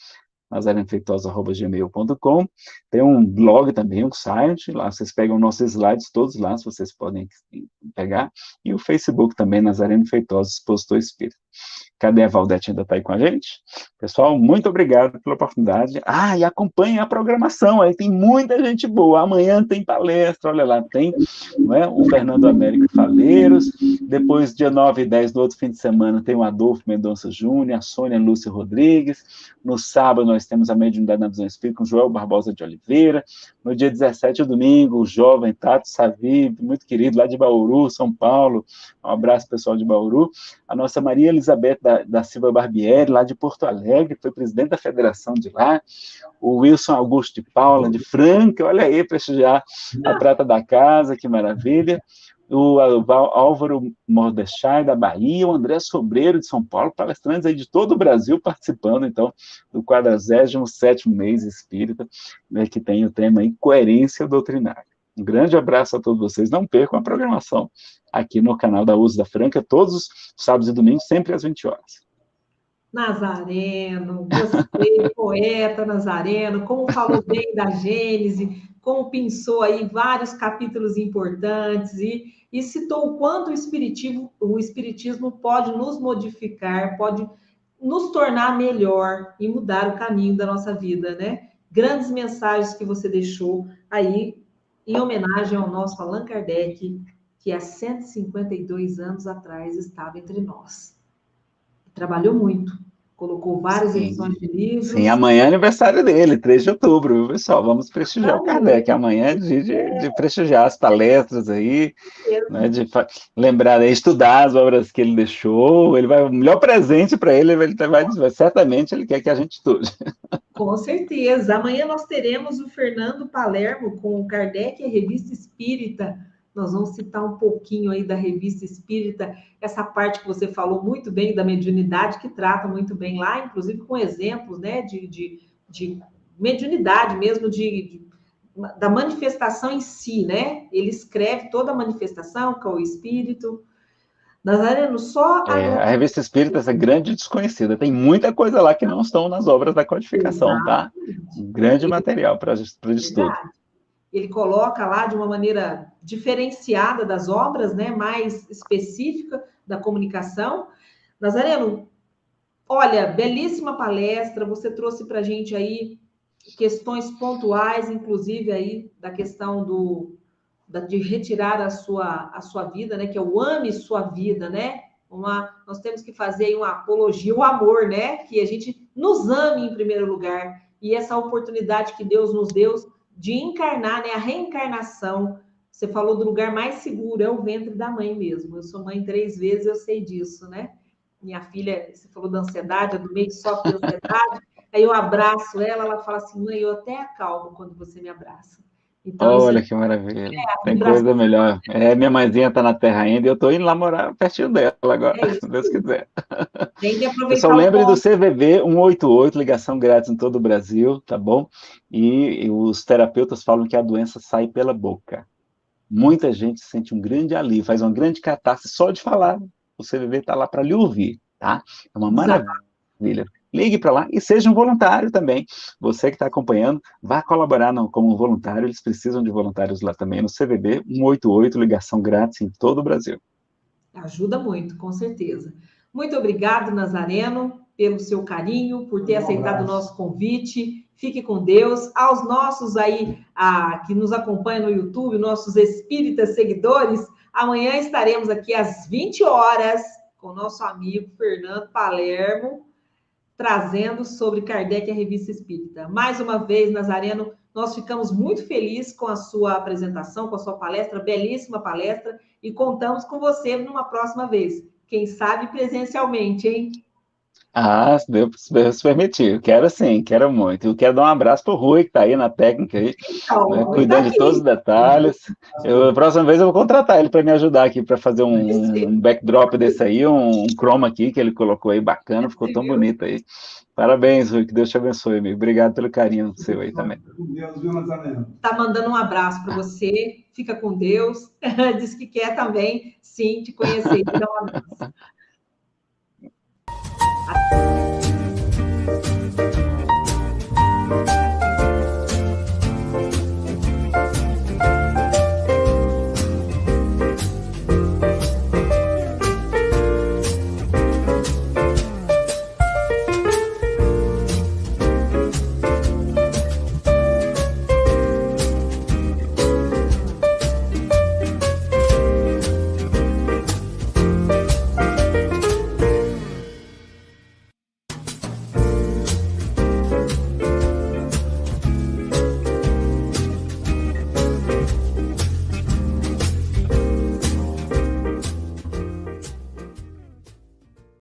nazarenofeitosa@gmail.com. Tem um blog também, um site, lá vocês pegam nossos slides todos lá, se vocês podem pegar, e o Facebook também, Nazareno Feitosa, Expositor Espírita. Cadê a Valdete? Ainda está aí com a gente? Pessoal, muito obrigado pela oportunidade. E acompanhem a programação, aí tem muita gente boa. Amanhã tem palestra, olha lá, tem, não é, o Fernando Américo Faleiros, depois, dia 9 e 10, no outro fim de semana, tem o Adolfo Mendonça Júnior, a Sônia Lúcia Rodrigues. No sábado, nós temos a Mediunidade na Visão Espírita com Joel Barbosa de Oliveira. No dia 17, domingo, o jovem Tato Savi, muito querido, lá de Bauru, São Paulo. Um abraço, pessoal de Bauru. A nossa Maria Elizabeth da Silva Barbieri, lá de Porto Alegre, foi presidente da federação de lá. O Wilson Augusto de Paula, de Franca, olha aí, prestigiar a prata da casa, que maravilha. O Álvaro Mordechai, da Bahia, o André Sobreiro, de São Paulo, palestrantes aí de todo o Brasil participando, então, do 47º mês espírita, né, que tem o tema aí, Coerência Doutrinária. Um grande abraço a todos vocês, não percam a programação aqui no canal da Uso da Franca, todos os sábados e domingos, sempre às 20 horas. Nazareno, gostei, poeta Nazareno, como falou bem da Gênese, como pensou aí vários capítulos importantes e citou o quanto o espiritismo pode nos modificar, pode nos tornar melhor e mudar o caminho da nossa vida, né? Grandes mensagens que você deixou aí em homenagem ao nosso Allan Kardec, que há 152 anos atrás estava entre nós. Trabalhou muito, colocou várias edições de livros. Sim, amanhã é aniversário dele, 3 de outubro, viu, pessoal? Vamos prestigiar o Kardec. Amanhã é dia de prestigiar as palestras aí, né, de lembrar, estudar as obras que ele deixou. O melhor presente para ele, certamente ele quer que a gente estude. Com certeza. Amanhã nós teremos o Fernando Palermo com o Kardec e a Revista Espírita. Nós vamos citar um pouquinho aí da Revista Espírita, essa parte que você falou muito bem da mediunidade, que trata muito bem lá, inclusive com exemplos, né, de mediunidade mesmo, da manifestação em si, né? Ele escreve toda a manifestação com o espírito. Nazareno, só A Revista Espírita é grande desconhecida. Tem muita coisa lá que não estão nas obras da codificação, tá? Um grande material para estudo. Verdade. Ele coloca lá de uma maneira diferenciada das obras, né, mais específica da comunicação. Nazareno, olha, belíssima palestra, você trouxe para a gente aí questões pontuais, inclusive aí da questão de retirar a sua vida, né, que é o ame sua vida, né? Nós temos que fazer aí uma apologia, o amor, né? Que a gente nos ame em primeiro lugar. E essa oportunidade que Deus nos deu de encarnar, né? A reencarnação. Você falou do lugar mais seguro, é o ventre da mãe mesmo. Eu sou mãe 3 vezes, eu sei disso, né? Minha filha, você falou da ansiedade, eu do meio sofre de ansiedade. Aí eu abraço ela, ela fala assim, mãe, eu até acalmo quando você me abraça. Então, Olha que maravilha. Tem coisa melhor. Minha mãezinha está na Terra ainda e eu estou indo lá morar pertinho dela agora, se Deus quiser. Tem que aproveitar. Pessoal, lembre do CVV 188, ligação grátis em todo o Brasil, tá bom? E os terapeutas falam que a doença sai pela boca. Muita gente sente um grande alívio, faz uma grande catarse só de falar. O CVV está lá para lhe ouvir, tá? É uma maravilha. Ligue para lá e seja um voluntário também. Você que está acompanhando, vá colaborar como voluntário, eles precisam de voluntários lá também no CVB 188, ligação grátis em todo o Brasil. Ajuda muito, com certeza. Muito obrigado, Nazareno, pelo seu carinho, por ter aceitado o nosso convite. Fique com Deus. Aos nossos aí que nos acompanham no YouTube, nossos espíritas seguidores, amanhã estaremos aqui às 20 horas com o nosso amigo Fernando Palermo, trazendo sobre Kardec e a Revista Espírita. Mais uma vez, Nazareno, nós ficamos muito felizes com a sua apresentação, com a sua palestra, belíssima palestra, e contamos com você numa próxima vez. Quem sabe presencialmente, hein? Se Deus permitir. Quero sim, quero muito. Eu quero dar um abraço pro Rui, que está aí na técnica, aí, né, cuidando de todos os detalhes. A próxima vez eu vou contratar ele para me ajudar aqui, para fazer um backdrop desse aí, um chroma aqui que ele colocou aí, bacana, ficou tão bonito aí. Parabéns, Rui, que Deus te abençoe, amigo. Obrigado pelo carinho seu aí também. Tá mandando um abraço para você, fica com Deus. Diz que quer também, sim, te conhecer e te dar um abraço.